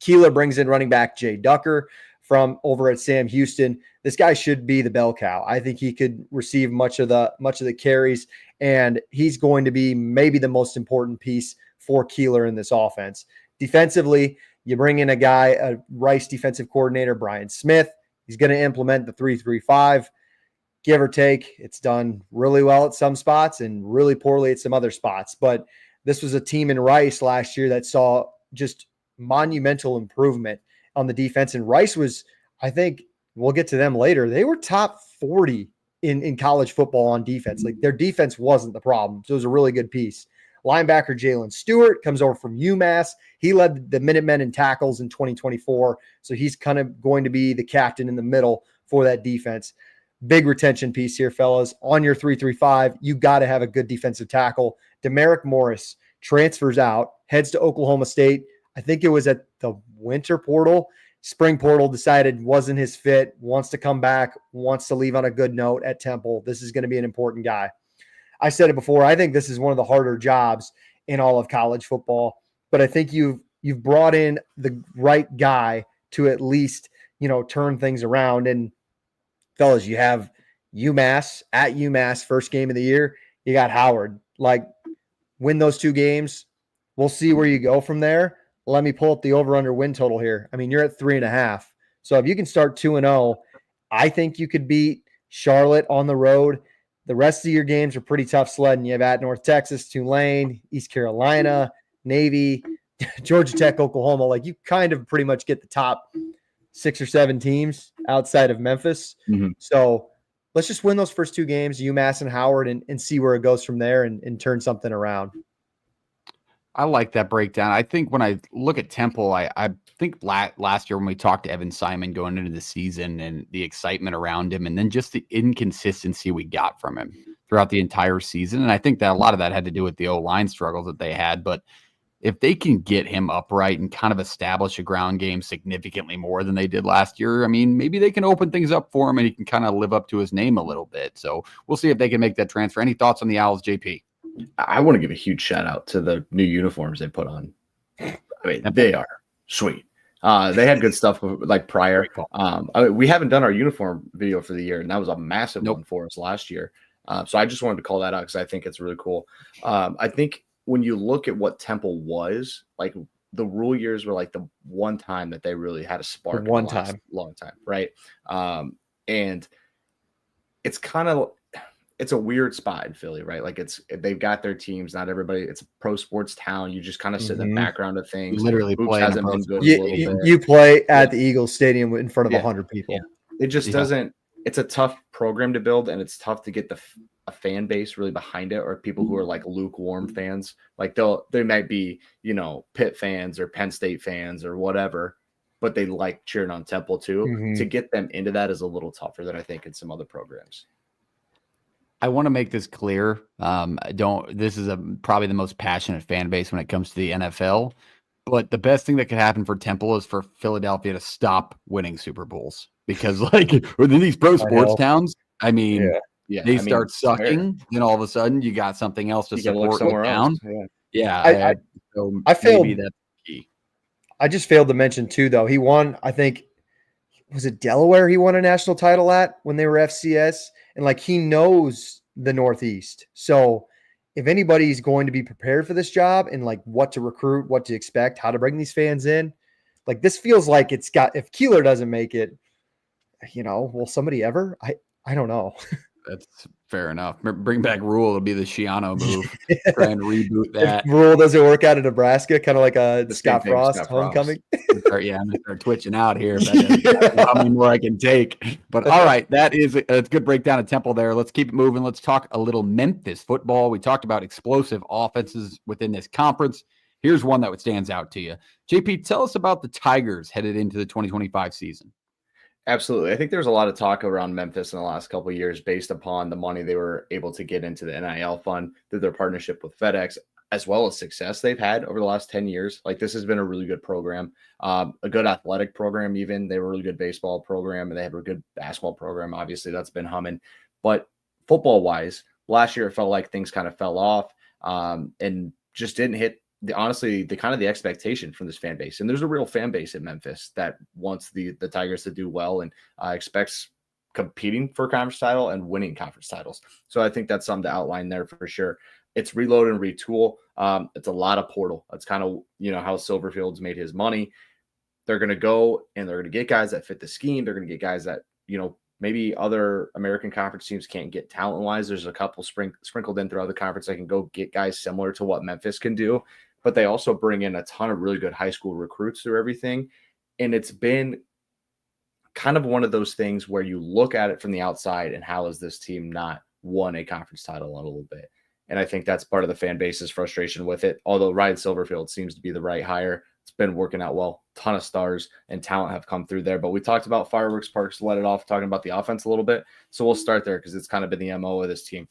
S2: Keeler brings in running back Jay Ducker from over at Sam Houston. This guy should be the bell cow. I think he could receive much of the carries, and he's going to be maybe the most important piece for Keeler in this offense. Defensively, you bring in a Rice defensive coordinator, Brian Smith. He's going to implement the 3-3-5, give or take. It's done really well at some spots and really poorly at some other spots. But this was a team in Rice last year that saw just monumental improvement on the defense. And Rice was, I think, we'll get to them later, they were top 40 in college football on defense. Like, their defense wasn't the problem. So it was a really good piece. Linebacker Jalen Stewart comes over from UMass. He led the Minutemen in tackles in 2024. So he's kind of going to be the captain in the middle for that defense. Big retention piece here, fellas. On your 3-3-5, you got to have a good defensive tackle. Demerick Morris transfers out, heads to Oklahoma State. I think it was at the winter portal. Spring portal, decided wasn't his fit, wants to come back, wants to leave on a good note at Temple. This is going to be an important guy. I said it before, I think this is one of the harder jobs in all of college football, but I think you've brought in the right guy to at least, turn things around. And fellas, you have UMass at UMass, first game of the year. You got Howard. Like, win those 2 games. We'll see where you go from there. Let me pull up the over-under win total here. I mean, you're at 3.5. So if you can start 2-0, I think you could beat Charlotte on the road. The rest of your games are pretty tough sledding. You have at North Texas, Tulane, East Carolina, Navy, Georgia Tech, Oklahoma. Like, you kind of pretty much get the top 6 or 7 teams outside of Memphis.
S3: Mm-hmm.
S2: So let's just win those first 2 games, UMass and Howard, and see where it goes from there and turn something around.
S1: I like that breakdown. I think when I look at Temple, I think last year when we talked to Evan Simon going into the season and the excitement around him, and then just the inconsistency we got from him throughout the entire season. And I think that a lot of that had to do with the O-line struggles that they had. But if they can get him upright and kind of establish a ground game significantly more than they did last year, I mean, maybe they can open things up for him and he can kind of live up to his name a little bit. So we'll see if they can make that transfer. Any thoughts on the Owls, JP?
S3: I want to give a huge shout out to the new uniforms they put on. I mean, they are sweet. They had good stuff like prior. We haven't done our uniform video for the year, and that was a massive one for us last year. So I just wanted to call that out because I think it's really cool. I think when you look at what Temple was, like, the rule years were like the one time that they really had a spark.
S2: One time.
S3: Long time, right? And it's kind of – it's a weird spot in Philly, right? Like, they've got their teams. Not everybody. It's a pro sports town. You just kind of sit in the background of things.
S1: You literally play.
S3: Hasn't been good.
S2: You play at the Eagles Stadium in front of 100 people.
S3: It just doesn't. It's a tough program to build, and it's tough to get a fan base really behind it, or people who are like lukewarm fans. Like, they might be, Pitt fans or Penn State fans or whatever, but they like cheering on Temple too. To get them into that is a little tougher than I think in some other programs.
S1: I want to make this clear. This is probably the most passionate fan base when it comes to the NFL, but the best thing that could happen for Temple is for Philadelphia to stop winning Super Bowls, because like within these pro sports towns, I mean, they start sucking, then all of a sudden you got something else to support somewhere else. I failed. Maybe that's key.
S2: I just failed to mention too, though. He won, I think, was it Delaware? He won a national title at when they were FCS. And like, he knows the Northeast. So if anybody's going to be prepared for this job and like what to recruit, what to expect, how to bring these fans in, like, this feels like it's got, if Keeler doesn't make it, will somebody ever? I don't know.
S1: That's fair enough. Bring back Rule. It'll be the Shiano move. Try and reboot that.
S2: If Rule doesn't work out in Nebraska, kind of like a Scott Frost homecoming.
S1: I'm going to start twitching out here. How many more I can take? But all right, it's a good breakdown of Temple there. Let's keep it moving. Let's talk a little Memphis football. We talked about explosive offenses within this conference. Here's one that stands out to you. JP, tell us about the Tigers headed into the 2025 season.
S3: Absolutely. I think there's a lot of talk around Memphis in the last couple of years based upon the money they were able to get into the NIL fund through their partnership with FedEx, as well as success they've had over the last 10 years. Like, this has been a really good program, a good athletic program even. They were a really good baseball program, and they have a good basketball program. Obviously, that's been humming. But football-wise, last year it felt like things kind of fell off and just didn't hit the expectation from this fan base. And there's a real fan base in Memphis that wants the Tigers to do well and expects competing for conference title and winning conference titles. So I think that's something to outline there for sure. It's reload and retool. It's a lot of portal. That's kind of, how Silverfield's made his money. They're going to go and they're going to get guys that fit the scheme. They're going to get guys that, maybe other American conference teams can't get talent-wise. There's a couple sprinkled in throughout the conference that can go get guys similar to what Memphis can do. But they also bring in a ton of really good high school recruits through everything. And it's been kind of one of those things where you look at it from the outside and how has this team not won a conference title in a little bit? And I think that's part of the fan base's frustration with it. Although Ryan Silverfield seems to be the right hire. It's been working out well. Ton of stars and talent have come through there. But we talked about Fireworks Parks, let it off, talking about the offense a little bit. So we'll start there because it's kind of been the MO of this team.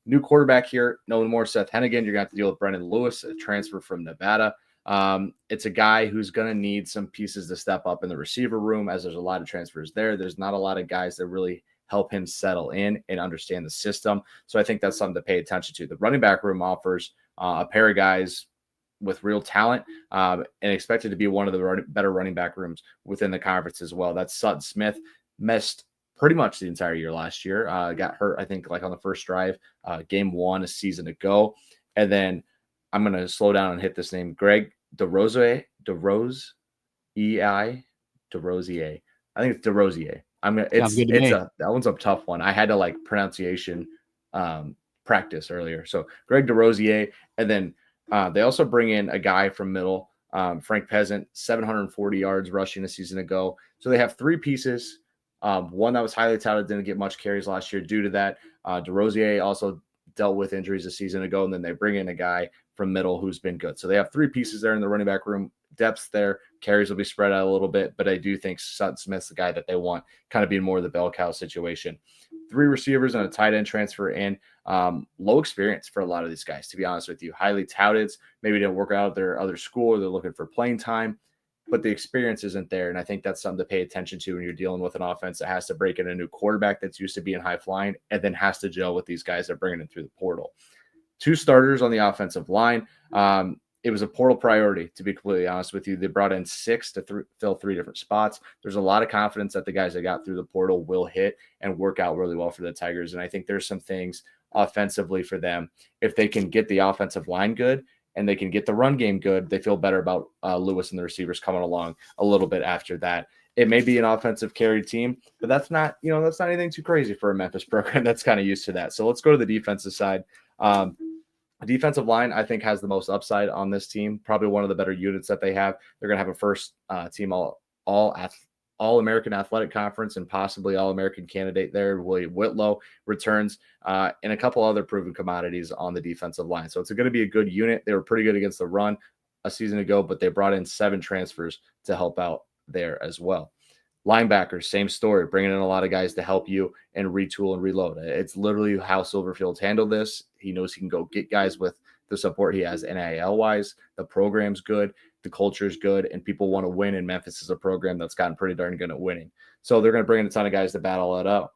S3: New quarterback here, no more Seth Hennigan. You're going to have to deal with Brendan Lewis, a transfer from Nevada. It's a guy who's going to need some pieces to step up in the receiver room, as there's a lot of transfers there. There's not a lot of guys that really help him settle in and understand the system. So I think that's something to pay attention to. The running back room offers a pair of guys with real talent and expected to be one of the better running back rooms within the conference as well. That's Sutton Smith. Missed pretty much the entire year last year. Got hurt, I think, like on the first drive, game one a season ago. And then I'm going to slow down and hit this name, Greg DeRosier. I think it's DeRosier.
S1: Sounds good to me.
S3: that one's a tough one. I had to like pronunciation practice earlier. So Greg DeRosier, and then they also bring in a guy from middle, Frank Peasant, 740 yards rushing a season ago. So they have three pieces. One that was highly touted, didn't get much carries last year due to that. DeRosier also dealt with injuries a season ago, and then they bring in a guy from middle who's been good. So they have three pieces there in the running back room. Depth there, carries will be spread out a little bit, but I do think Sutton Smith's the guy that they want, kind of being more of the bell cow situation. Three receivers and a tight end transfer, and low experience for a lot of these guys, to be honest with you. Highly touted, maybe didn't work out at their other school, or they're looking for playing time, but the experience isn't there. And I think that's something to pay attention to when you're dealing with an offense that has to break in a new quarterback that's used to being high flying and then has to gel with these guys that are bringing in through the portal. Two starters on the offensive line. It was a portal priority, to be completely honest with you. They brought in six to fill three different spots. There's a lot of confidence that the guys that got through the portal will hit and work out really well for the Tigers. And I think there's some things offensively for them. If they can get the offensive line good and they can get the run game good, they feel better about Lewis and the receivers coming along a little bit after that. It may be an offensive carried team, but that's not anything too crazy for a Memphis program that's kind of used to that. So let's go to the defensive side. Defensive line, I think, has the most upside on this team. Probably one of the better units that they have. They're going to have a first team All-American Athletic Conference and possibly All-American candidate there. William Whitlow returns, and a couple other proven commodities on the defensive line. So it's going to be a good unit. They were pretty good against the run a season ago, but they brought in 7 transfers to help out there as well. Linebackers, same story, bringing in a lot of guys to help you and retool and reload. It's literally how Silverfield's handled this. He knows he can go get guys with the support he has NIL-wise. The program's good, the culture's good, and people want to win, and Memphis is a program that's gotten pretty darn good at winning. So they're going to bring in a ton of guys to battle it out.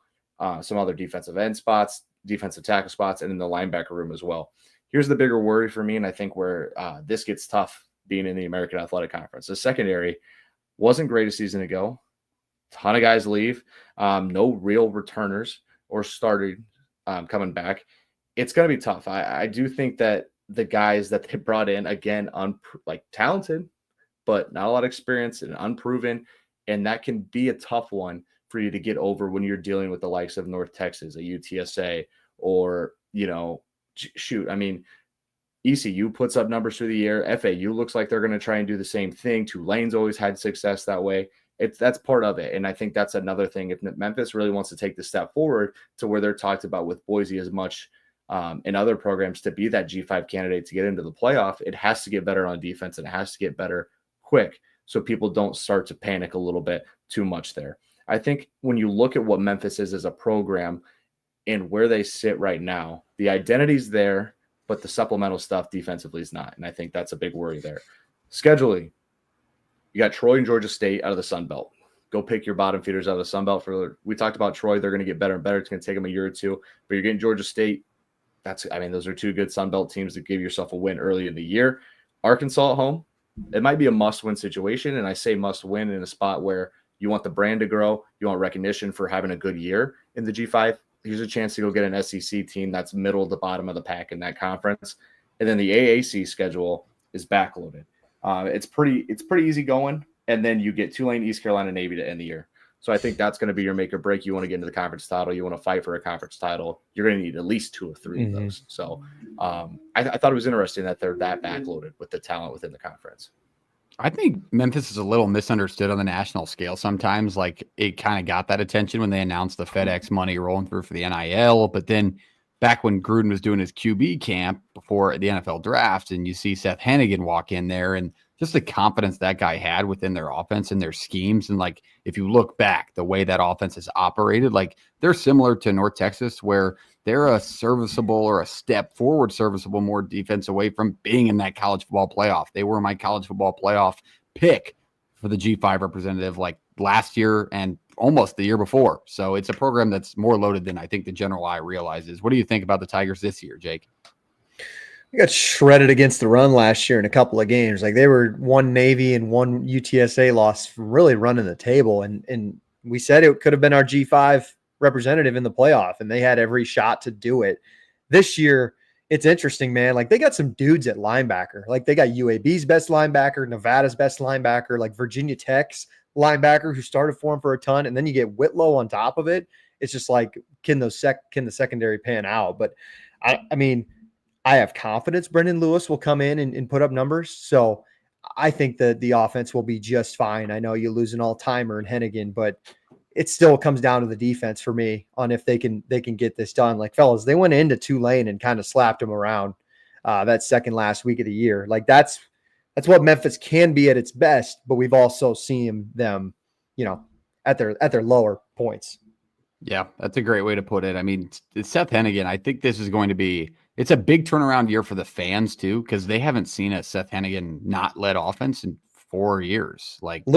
S3: Some other defensive end spots, defensive tackle spots, and in the linebacker room as well. Here's the bigger worry for me, and I think where this gets tough being in the American Athletic Conference. The secondary wasn't great a season ago. Ton of guys leave, no real returners or started coming back. It's going to be tough. I do think that the guys that they brought in, again, talented, but not a lot of experience and unproven, and that can be a tough one for you to get over when you're dealing with the likes of North Texas, a UTSA, or, ECU puts up numbers through the year. FAU looks like they're going to try and do the same thing. Tulane's always had success that way. That's part of it. And I think that's another thing. If Memphis really wants to take the step forward to where they're talked about with Boise as much in other programs to be that G5 candidate to get into the playoff, it has to get better on defense and it has to get better quick so people don't start to panic a little bit too much there. I think when you look at what Memphis is as a program and where they sit right now, the identity's there, but the supplemental stuff defensively is not. And I think that's a big worry there. Scheduling. You got Troy and Georgia State out of the Sun Belt. Go pick your bottom feeders out of the Sun Belt. We talked about Troy. They're going to get better and better. It's going to take them a year or two. But you're getting Georgia State. Those are two good Sun Belt teams that give yourself a win early in the year. Arkansas at home. It might be a must-win situation, and I say must-win in a spot where you want the brand to grow. You want recognition for having a good year in the G5. Here's a chance to go get an SEC team that's middle to bottom of the pack in that conference. And then the AAC schedule is backloaded. It's pretty easy going, and then you get Tulane, East Carolina, Navy to end the year. So I think that's going to be your make or break. You want to get into the conference title. You want to fight for a conference title. You're going to need at least 2 or 3 of those. So I thought it was interesting that they're that backloaded with the talent within the conference.
S1: I think Memphis is a little misunderstood on the national scale sometimes. Like, it kind of got that attention when they announced the FedEx money rolling through for the NIL, but then back when Gruden was doing his QB camp before the NFL draft, and you see Seth Hennigan walk in there and just the confidence that guy had within their offense and their schemes. And like, if you look back, the way that offense is operated, like they're similar to North Texas, where they're a serviceable or a step forward serviceable more defense away from being in that college football playoff. They were my college football playoff pick for the G5 representative like last year and almost the year before. So it's a program that's more loaded than I think the general eye realizes. What do you think about the Tigers this year, Jake?
S2: We got shredded against the run last year in a couple of games. Like, they were 1 Navy and 1 UTSA loss from really running the table. And we said it could have been our G5 representative in the playoff, and they had every shot to do it. This year, it's interesting, man. Like, they got some dudes at linebacker. Like, they got UAB's best linebacker, Nevada's best linebacker, like Virginia Tech's linebacker who started for him for a ton, and then you get Whitlow on top of it. It's just like, can the secondary pan out? But I mean, I have confidence Brendan Lewis will come in and put up numbers. So I think that the offense will be just fine. I know you lose an all-timer in Hennigan, but it still comes down to the defense for me on if they can get this done. Like, fellas, they went into Tulane and kind of slapped them around that second last week of the year. Like, that's what Memphis can be at its best, but we've also seen them, at their lower points.
S1: Yeah, that's a great way to put it. I mean, Seth Hennigan, I think this is going to be – it's a big turnaround year for the fans too, because they haven't seen a Seth Hennigan not led offense in 4 years. Like,
S2: I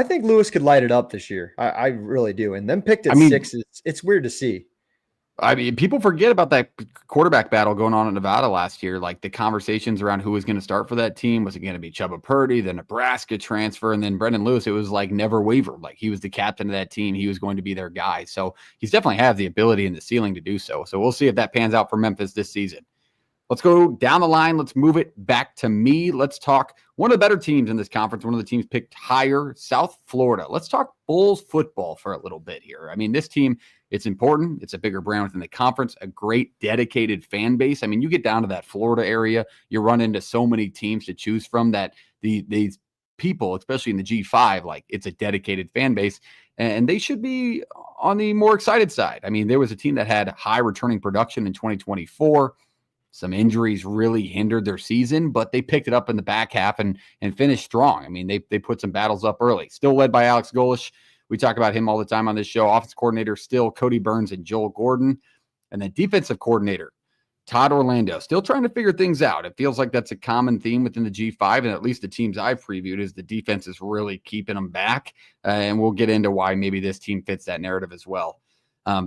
S2: think Lewis could light it up this year. I really do. And them picked at 6, it's weird to see.
S1: I mean, people forget about that quarterback battle going on in Nevada last year. Like, the conversations around who was going to start for that team. Was it going to be Chubba Purdy, the Nebraska transfer, and then Brendan Lewis? It was like never wavered. Like, he was the captain of that team. He was going to be their guy. So he's definitely have the ability and the ceiling to do so. So we'll see if that pans out for Memphis this season. Let's go down the line. Let's move it back to me. Let's talk one of the better teams in this conference. One of the teams picked higher, South Florida. Let's talk Bulls football for a little bit here. I mean, this team, it's important. It's a bigger brand within the conference, a great dedicated fan base. I mean, you get down to that Florida area, you run into so many teams to choose from that these people, especially in the G5, like, it's a dedicated fan base, and they should be on the more excited side. I mean, there was a team that had high returning production in 2024. Some injuries really hindered their season, but they picked it up in the back half and finished strong. I mean, they put some battles up early. Still led by Alex Golish. We talk about him all the time on this show. Offense coordinator still Cody Burns and Joel Gordon. And then defensive coordinator Todd Orlando, still trying to figure things out. It feels like that's a common theme within the G5, and at least the teams I've previewed is the defense is really keeping them back. And we'll get into why maybe this team fits that narrative as well.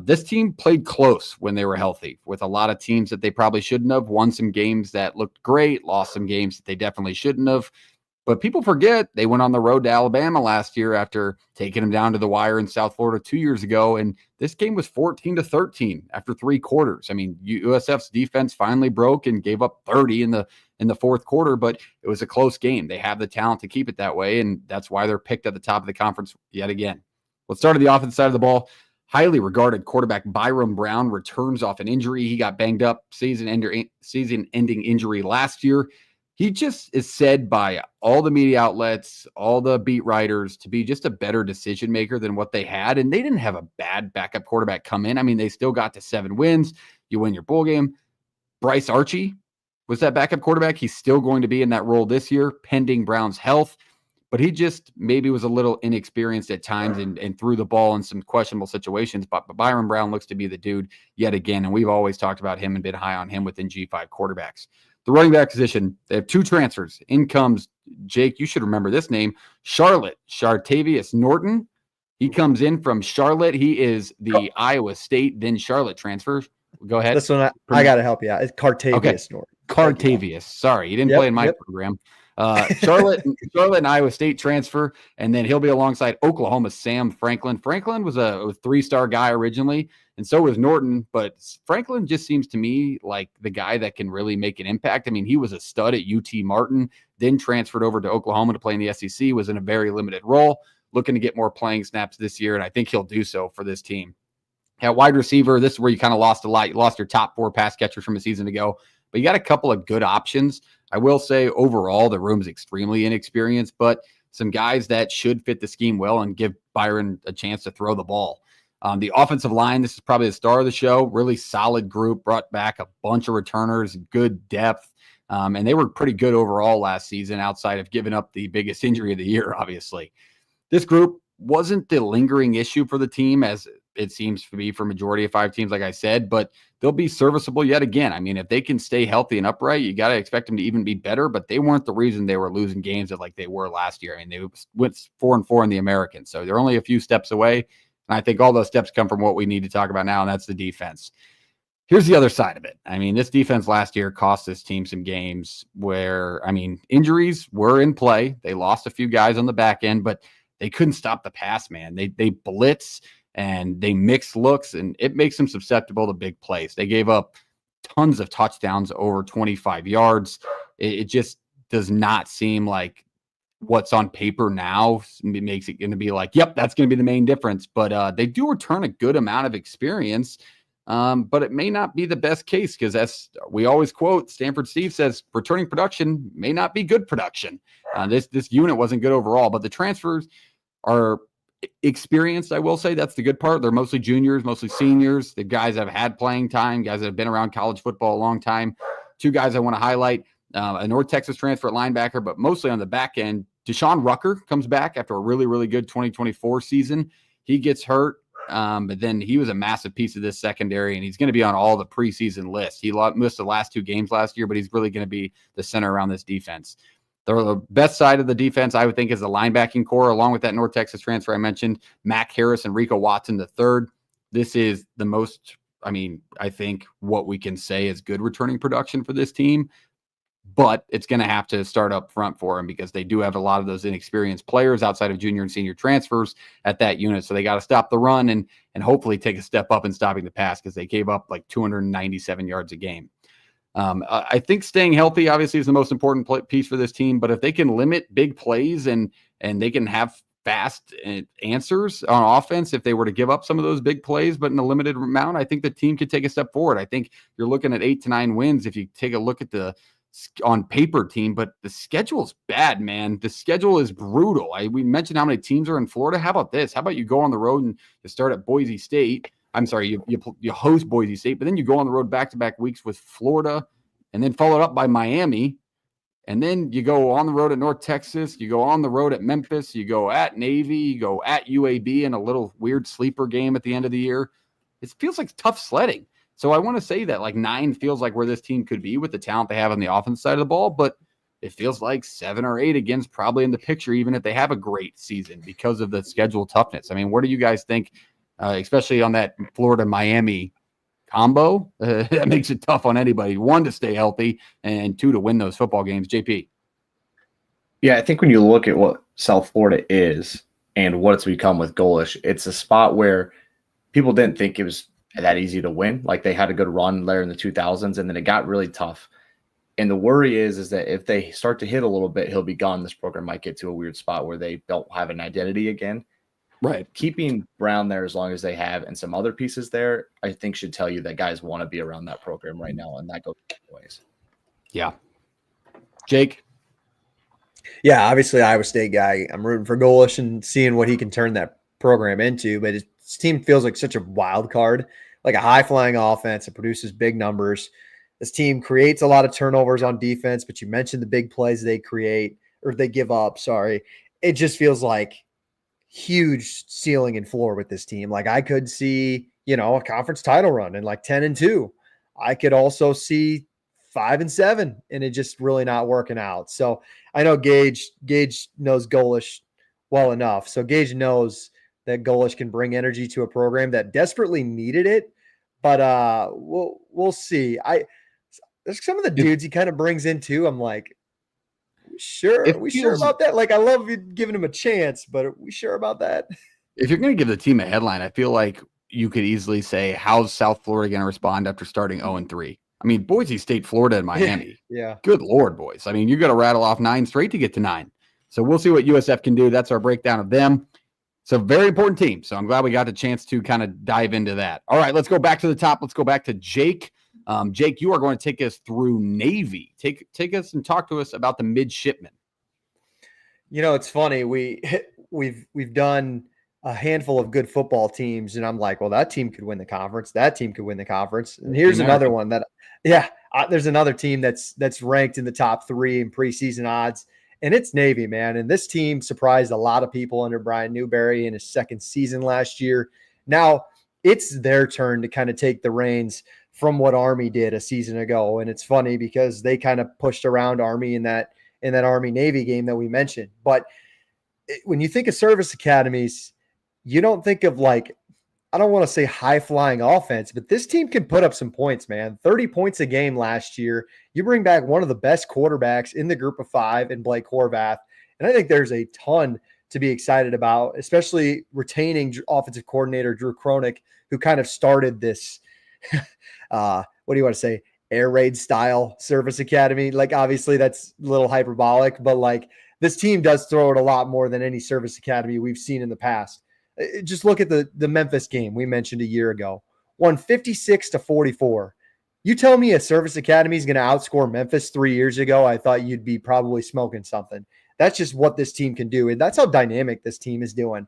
S1: This team played close when they were healthy, with a lot of teams that they probably shouldn't have. Won some games that looked great, lost some games that they definitely shouldn't have. But people forget they went on the road to Alabama last year after taking them down to the wire in South Florida 2 years ago. And this game was 14-13 after 3 quarters. I mean, USF's defense finally broke and gave up 30 in the fourth quarter, but it was a close game. They have the talent to keep it that way, and that's why they're picked at the top of the conference yet again. Let's start at the offense side of the ball. Highly regarded quarterback Byron Brown returns off an injury. He got banged up, season-ending injury last year. He just is said by all the media outlets, all the beat writers, to be just a better decision maker than what they had. And they didn't have a bad backup quarterback come in. I mean, they still got to 7 wins. You win your bowl game. Bryce Archie was that backup quarterback. He's still going to be in that role this year, pending Brown's health. But he just maybe was a little inexperienced at times and threw the ball in some questionable situations. But Byron Brown looks to be the dude yet again. And we've always talked about him and been high on him within G5 quarterbacks. The running back position, they have 2 transfers. In comes Jake, you should remember this name, Chartavius Norton. He comes in from Charlotte. He is the Iowa State, then Charlotte transfer. Go ahead.
S2: This one, I got to help you out. It's Cartavius Norton.
S1: Cartavius. Sorry, he didn't play in my program. Charlotte and Iowa State transfer, and then he'll be alongside Oklahoma's Sam Franklin. Franklin was a 3-star guy originally, and so was Norton, but Franklin just seems to me like the guy that can really make an impact. I mean, he was a stud at UT Martin, then transferred over to Oklahoma to play in the SEC, was in a very limited role, looking to get more playing snaps this year, and I think he'll do so for this team. At wide receiver, this is where you kind of lost a lot. You lost your top 4 pass catchers from a season ago, but you got a couple of good options. I will say overall, the room's extremely inexperienced, but some guys that should fit the scheme well and give Byron a chance to throw the ball. The offensive line, this is probably the star of the show. Really solid group, brought back a bunch of returners, good depth, and they were pretty good overall last season outside of giving up the biggest injury of the year, obviously. This group wasn't the lingering issue for the team, as it seems to be for majority of 5 teams, like I said, but they'll be serviceable yet again. I mean, if they can stay healthy and upright, you got to expect them to even be better, but they weren't the reason they were losing games like they were last year. I mean, they went 4-4 in the American, so they're only a few steps away, and I think all those steps come from what we need to talk about now, and that's the defense. Here's the other side of it. I mean, this defense last year cost this team some games where, I mean, injuries were in play. They lost a few guys on the back end, but they couldn't stop the pass, man. They blitz and they mix looks, and it makes them susceptible to big plays. They gave up tons of touchdowns over 25 yards. It just does not seem like what's on paper now makes it going to be like, yep, that's going to be the main difference. But they do return a good amount of experience. But it may not be the best case because, as we always quote, Stanford Steve says, returning production may not be good production. This unit wasn't good overall, but the transfers are experienced. I will say that's the good part. They're mostly juniors, mostly seniors. The guys that have had playing time, guys that have been around college football a long time. Two guys I want to highlight. A North Texas transfer at linebacker, but mostly on the back end. Deshaun Rucker comes back after a really, really good 2024 season. He gets hurt, but then he was a massive piece of this secondary, and he's going to be on all the preseason lists. He missed the last 2 games last year, but he's really going to be the center around this defense. The best side of the defense, I would think, is the linebacking core, along with that North Texas transfer I mentioned, Mac Harris and Rico Watson III. This is the most, I think what we can say is good returning production for this team. But it's going to have to start up front for them because they do have a lot of those inexperienced players outside of junior and senior transfers at that unit. So they got to stop the run and hopefully take a step up in stopping the pass because they gave up like 297 yards a game. I think staying healthy obviously is the most important piece for this team. But if they can limit big plays and they can have fast answers on offense, if they were to give up some of those big plays, but in a limited amount, I think the team could take a step forward. I think you're looking at 8 to 9 wins if you take a look at the on paper team, but the schedule's bad, man. The schedule is brutal. We mentioned how many teams are in Florida. How about this? How about you go on the road and you start at Boise State? I'm sorry, you host Boise State, but then you go on the road back-to-back weeks with Florida and then followed up by Miami. And then you go on the road at North Texas. You go on the road at Memphis. You go at Navy. You go at UAB in a little weird sleeper game at the end of the year. It feels like tough sledding. So I want to say that like 9 feels like where this team could be with the talent they have on the offense side of the ball, but it feels like 7 or 8 again's probably in the picture, even if they have a great season because of the schedule toughness. What do you guys think, especially on that Florida-Miami combo? That makes it tough on anybody. 1, to stay healthy, and 2, to win those football games. JP.
S3: Yeah, I think when you look at what South Florida is and what it's become with Golish, it's a spot where people didn't think it was that easy to win. Like they had a good run there in the 2000s, and then it got really tough. And the worry is that if they start to hit a little bit, he'll be gone. This program might get to a weird spot where they don't have an identity again.
S1: Right.
S3: Keeping Brown there as long as they have and some other pieces there, I think should tell you that guys want to be around that program right now, and that goes both ways. Yeah.
S1: Jake?
S2: Yeah, obviously Iowa State guy. I'm rooting for Golish and seeing what he can turn that program into, but his team feels like such a wild card, like a high-flying offense that produces big numbers. This team creates a lot of turnovers on defense, but you mentioned the big plays they create or they give up. Sorry. It just feels like huge ceiling and floor with this team. Like I could see, a conference title run and like 10-2. I could also see 5-7 and it just really not working out. So I know Gage knows Golish well enough. So Gage knows that Golish can bring energy to a program that desperately needed it, but we'll see. There's some of the dudes he kind of brings in too. I'm like, sure about that? Like, I love giving him a chance, but are we sure about that?
S1: If you're going to give the team a headline, I feel like you could easily say, how's South Florida going to respond after starting 0-3? Boise State, Florida, and Miami.
S2: Yeah.
S1: Good Lord, boys. You got to rattle off 9 straight to get to 9. So we'll see what USF can do. That's our breakdown of them. So very important team. So I'm glad we got the chance to kind of dive into that. All right, let's go back to the top. Let's go back to Jake. Jake, you are going to take us through Navy. Take us and talk to us about the Midshipmen.
S2: It's funny. We've done a handful of good football teams, and I'm like, well, that team could win the conference. That team could win the conference. And here's another one that, there's another team that's ranked in the top 3 in preseason odds. And it's Navy, man. And this team surprised a lot of people under Brian Newberry in his second season last year. Now it's their turn to kind of take the reins from what Army did a season ago. And it's funny because they kind of pushed around Army in that Army-Navy game that we mentioned. But when you think of service academies, you don't think of like, I don't want to say high-flying offense, but this team can put up some points, man. 30 points a game last year. You bring back one of the best quarterbacks in the group of 5 in Blake Horvath. And I think there's a ton to be excited about, especially retaining offensive coordinator Drew Kroenig, who kind of started this, what do you want to say, air raid style service academy. Like, obviously that's a little hyperbolic, but like this team does throw it a lot more than any service academy we've seen in the past. Just look at the Memphis game we mentioned a year ago, won 56-44. You tell me a service academy is going to outscore Memphis 3 years ago, I thought you'd be probably smoking something. That's just what this team can do. And that's how dynamic this team is doing.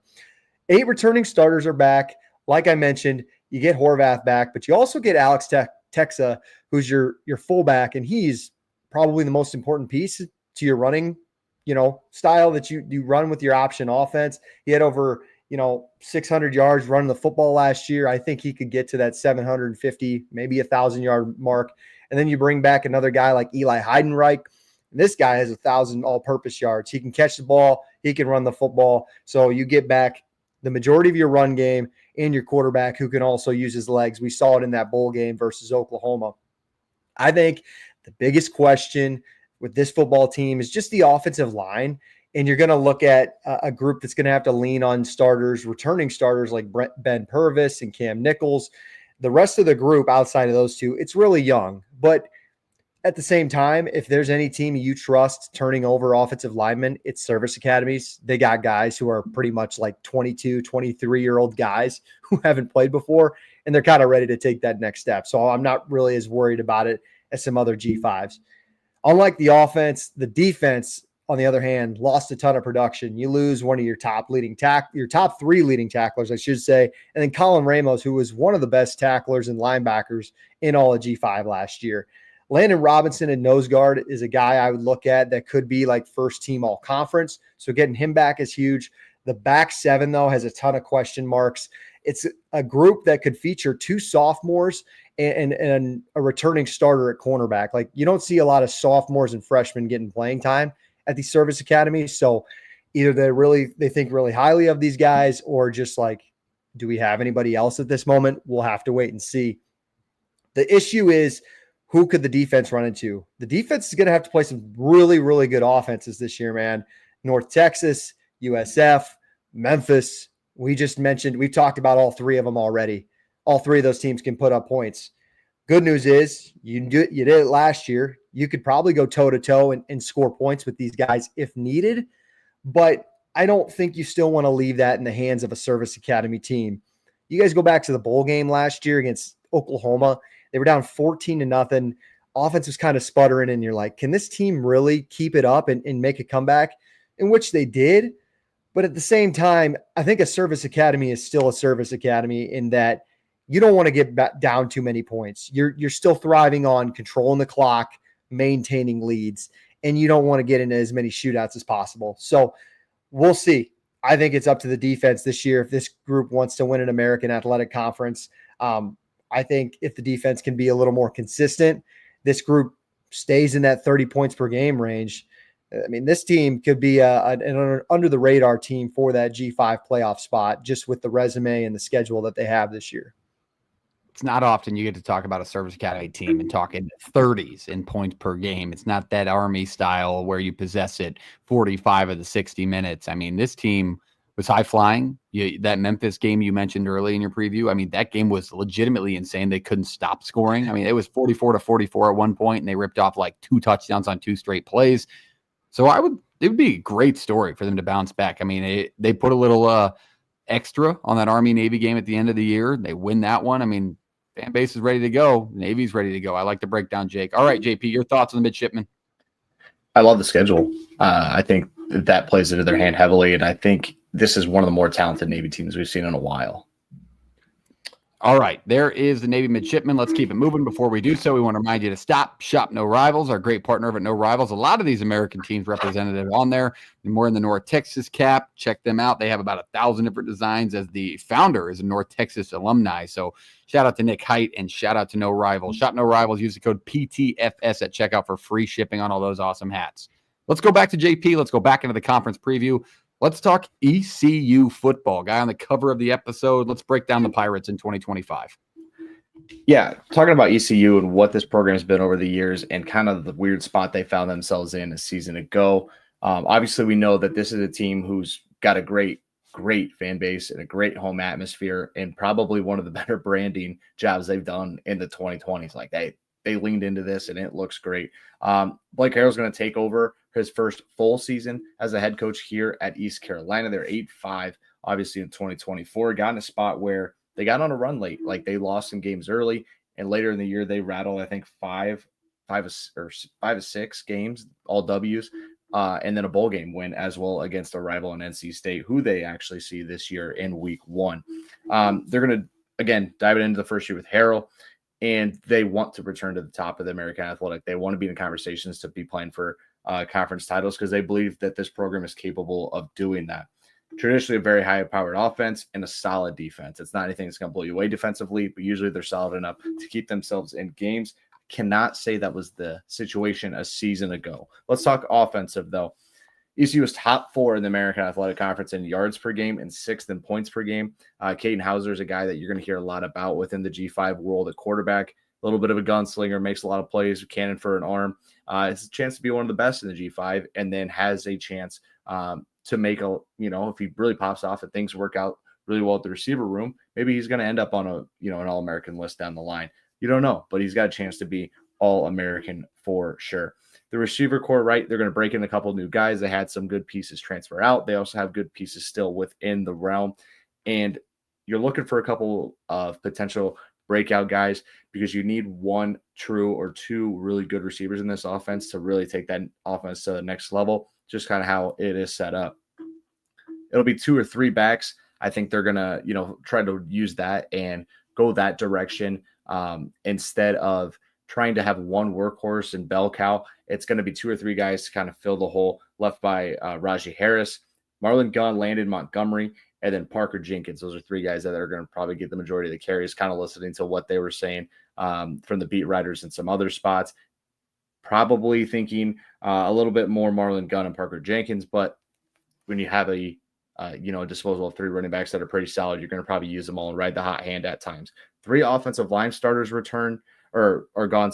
S2: 8 returning starters are back. Like I mentioned, you get Horvath back, but you also get Alex Texa, who's your fullback, and he's probably the most important piece to your running, style that you run with your option offense. He had over, 600 yards running the football last year. I think he could get to that 750, maybe 1,000-yard mark. And then you bring back another guy like Eli Heidenreich. This guy has 1,000 all-purpose yards. He can catch the ball. He can run the football. So you get back the majority of your run game and your quarterback who can also use his legs. We saw it in that bowl game versus Oklahoma. I think the biggest question with this football team is just the offensive line. And you're going to look at a group that's going to have to lean on starters, returning starters like Ben Purvis and Cam Nichols. The rest of the group outside of those two, it's really young. But at the same time, if there's any team you trust turning over offensive linemen, it's service academies. They got guys who are pretty much like 22, 23-year-old guys who haven't played before, and they're kind of ready to take that next step. So I'm not really as worried about it as some other G5s. Unlike the offense, the defense, on the other hand, lost a ton of production. You lose one of your top 3 leading tacklers, I should say, and then Colin Ramos, who was one of the best tacklers and linebackers in all of G5 last year. Landon Robinson in nose guard is a guy I would look at that could be like first team all conference. So getting him back is huge. The back 7, though, has a ton of question marks. It's a group that could feature 2 sophomores and a returning starter at cornerback. Like, you don't see a lot of sophomores and freshmen getting playing time at these service academies. So either they think really highly of these guys, or just like, do we have anybody else at this moment? We'll have to wait and see. The issue is, who could the defense run into? The defense is going to have to play some really, really good offenses this year, man. North Texas, USF, Memphis. We've talked about all 3 of them already. All 3 of those teams can put up points. Good news is you did it last year. You could probably go toe-to-toe and score points with these guys if needed, but I don't think you still want to leave that in the hands of a service academy team. You guys go back to the bowl game last year against Oklahoma. They were down 14-0. Offense was kind of sputtering, and you're like, can this team really keep it up and make a comeback? In which they did. But at the same time, I think a service academy is still a service academy in that you don't want to get down too many points. You're still thriving on controlling the clock, maintaining leads, and you don't want to get into as many shootouts as possible. So we'll see. I think it's up to the defense this year if this group wants to win an American Athletic Conference. I think if the defense can be a little more consistent, this group stays in that 30 points per game range. I mean, this team could be an under-the-radar team for that G5 playoff spot, just with the resume and the schedule that they have this year.
S1: It's not often you get to talk about a service academy team and talk in the 30s in points per game. It's not that Army style where you possess it 45 of the 60 minutes. I mean, this team was high flying. That Memphis game you mentioned early in your preview, I mean, that game was legitimately insane. They couldn't stop scoring. I mean, it was 44-44 at one point, and they ripped off like 2 touchdowns on 2 straight plays. So it would be a great story for them to bounce back. I mean, they put a little extra on that Army-Navy game at the end of the year. They win that one. I mean, fan base is ready to go. Navy's ready to go. I like the breakdown, Jake. All right, JP, your thoughts on the Midshipmen?
S3: I love the schedule. I think that plays into their hand heavily, and I think this is one of the more talented Navy teams we've seen in a while.
S1: All right, there is the Navy Midshipmen. Let's keep it moving. Before we do so, we want to remind you to shop No Rivals, our great partner over at No Rivals. A lot of these American teams represented on there. And more in the North Texas cap. Check them out. They have about 1,000 different designs, as the founder is a North Texas alumni. So shout out to Nick Height and shout out to No Rivals. Shop No Rivals. Use the code PTFS at checkout for free shipping on all those awesome hats. Let's go back to JP. Let's go back into the conference preview. Let's talk ECU football. Guy on the cover of the episode. Let's break down the Pirates in 2025.
S3: Yeah, talking about ECU and what this program has been over the years and kind of the weird spot they found themselves in a season ago. Obviously, we know that this is a team who's got a great fan base and a great home atmosphere and probably one of the better branding jobs they've done in the 2020s. Like, they leaned into this, and it looks great. Blake Harrell's going to take over his first full season as a head coach here at East Carolina. They're 8-5, obviously, in 2024. Got in a spot where they got on a run late. Like, they lost some games early, and later in the year, they rattled, I think, five or six games, all W's, and then a bowl game win as well against a rival in NC State, who they actually see this year in week 1. They're going to, again, dive into the first year with Harrell, and they want to return to the top of the American Athletic. They want to be in conversations to be playing for conference titles because they believe that this program is capable of doing that. Traditionally, a very high-powered offense and a solid defense. It's not anything that's going to blow you away defensively, but usually they're solid enough to keep themselves in games. Cannot say that was the situation a season ago. Let's talk offensive, though. ECU is top 4 in the American Athletic Conference in yards per game and 6th in points per game. Caden Hauser is a guy that you're going to hear a lot about within the G5 world at quarterback. A little bit of a gunslinger, makes a lot of plays, cannon for an arm. It's a chance to be one of the best in the G5, and then has a chance to make if he really pops off and things work out really well at the receiver room, maybe he's going to end up on an All-American list down the line. You don't know, but he's got a chance to be All-American for sure. The receiver core, right, they're going to break in a couple new guys. They had some good pieces transfer out. They also have good pieces still within the realm. And you're looking for a couple of potential breakout guys because you need 1 true or 2 really good receivers in this offense to really take that offense to the next level, just kind of how it is set up. It'll be 2 or 3 backs. I think they're going to, try to use that and go that direction instead of trying to have 1 workhorse and bell cow. It's going to be 2 or 3 guys to kind of fill the hole left by Raji Harris, Marlon Gunn, Landon Montgomery, and then Parker Jenkins. Those are 3 guys that are going to probably get the majority of the carries, kind of listening to what they were saying from the beat writers and some other spots. Probably thinking a little bit more Marlon Gunn and Parker Jenkins, but when you have a disposal of 3 running backs that are pretty solid, you're going to probably use them all and ride the hot hand at times. 3 offensive line starters return or gone,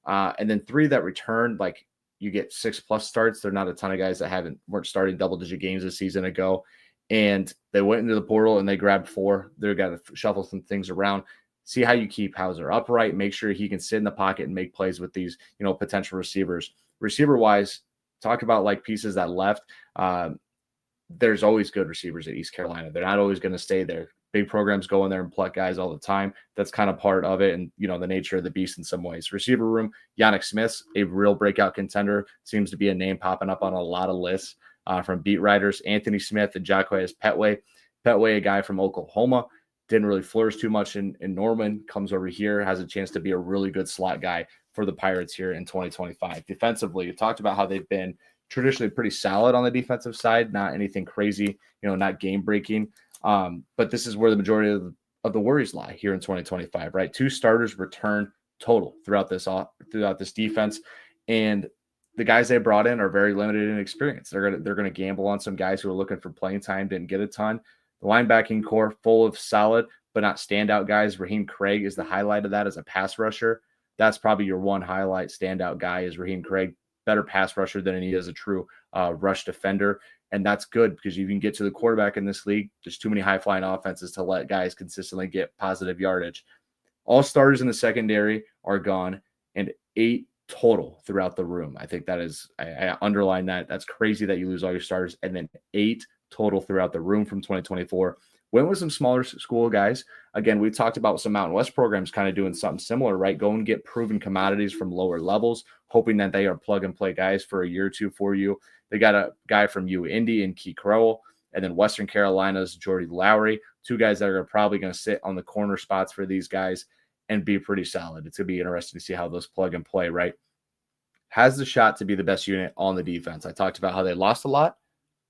S3: and then 3 that return, like you get 6+ starts. They're not a ton of guys that weren't starting double-digit games a season ago, and they went into the portal and they grabbed 4. They've got to shuffle some things around. See how you keep Hauser upright. Make sure he can sit in the pocket and make plays with these, potential receivers. Receiver-wise, talk about like pieces that left. There's always good receivers at East Carolina. They're not always going to stay there. Big programs go in there and pluck guys all the time. That's kind of part of it and, the nature of the beast in some ways. Receiver room, Yannick Smith, a real breakout contender, seems to be a name popping up on a lot of lists from beat writers. Anthony Smith and Jacquez Petway. Petway, a guy from Oklahoma, didn't really flourish too much in Norman, comes over here, has a chance to be a really good slot guy for the Pirates here in 2025. Defensively, you talked about how they've been traditionally pretty solid on the defensive side, not anything crazy, not game breaking. But this is where the majority of the worries lie here in 2025, right? 2 starters return total throughout this defense, and the guys they brought in are very limited in experience. They're gonna gamble on some guys who are looking for playing time, didn't get a ton. The linebacking core full of solid but not standout guys. Raheem Craig is the highlight of that as a pass rusher. That's probably your one highlight standout guy is Raheem Craig. Better pass rusher than he is a true rush defender. And that's good because you can get to the quarterback in this league. There's too many high-flying offenses to let guys consistently get positive yardage. All starters in the secondary are gone, and 8 total throughout the room. I think that is – I underline that. That's crazy that you lose all your starters. And then 8 total throughout the room from 2024. Went with some smaller school guys. Again, we talked about some Mountain West programs kind of doing something similar, right? Go and get proven commodities from lower levels, hoping that they are plug-and-play guys for a year or two for you. They got a guy from UIndy and Key Crowell, and then Western Carolina's Jordy Lowry, 2 guys that are probably going to sit on the corner spots for these guys and be pretty solid. It's going to be interesting to see how those plug and play, right? Has the shot to be the best unit on the defense. I talked about how they lost a lot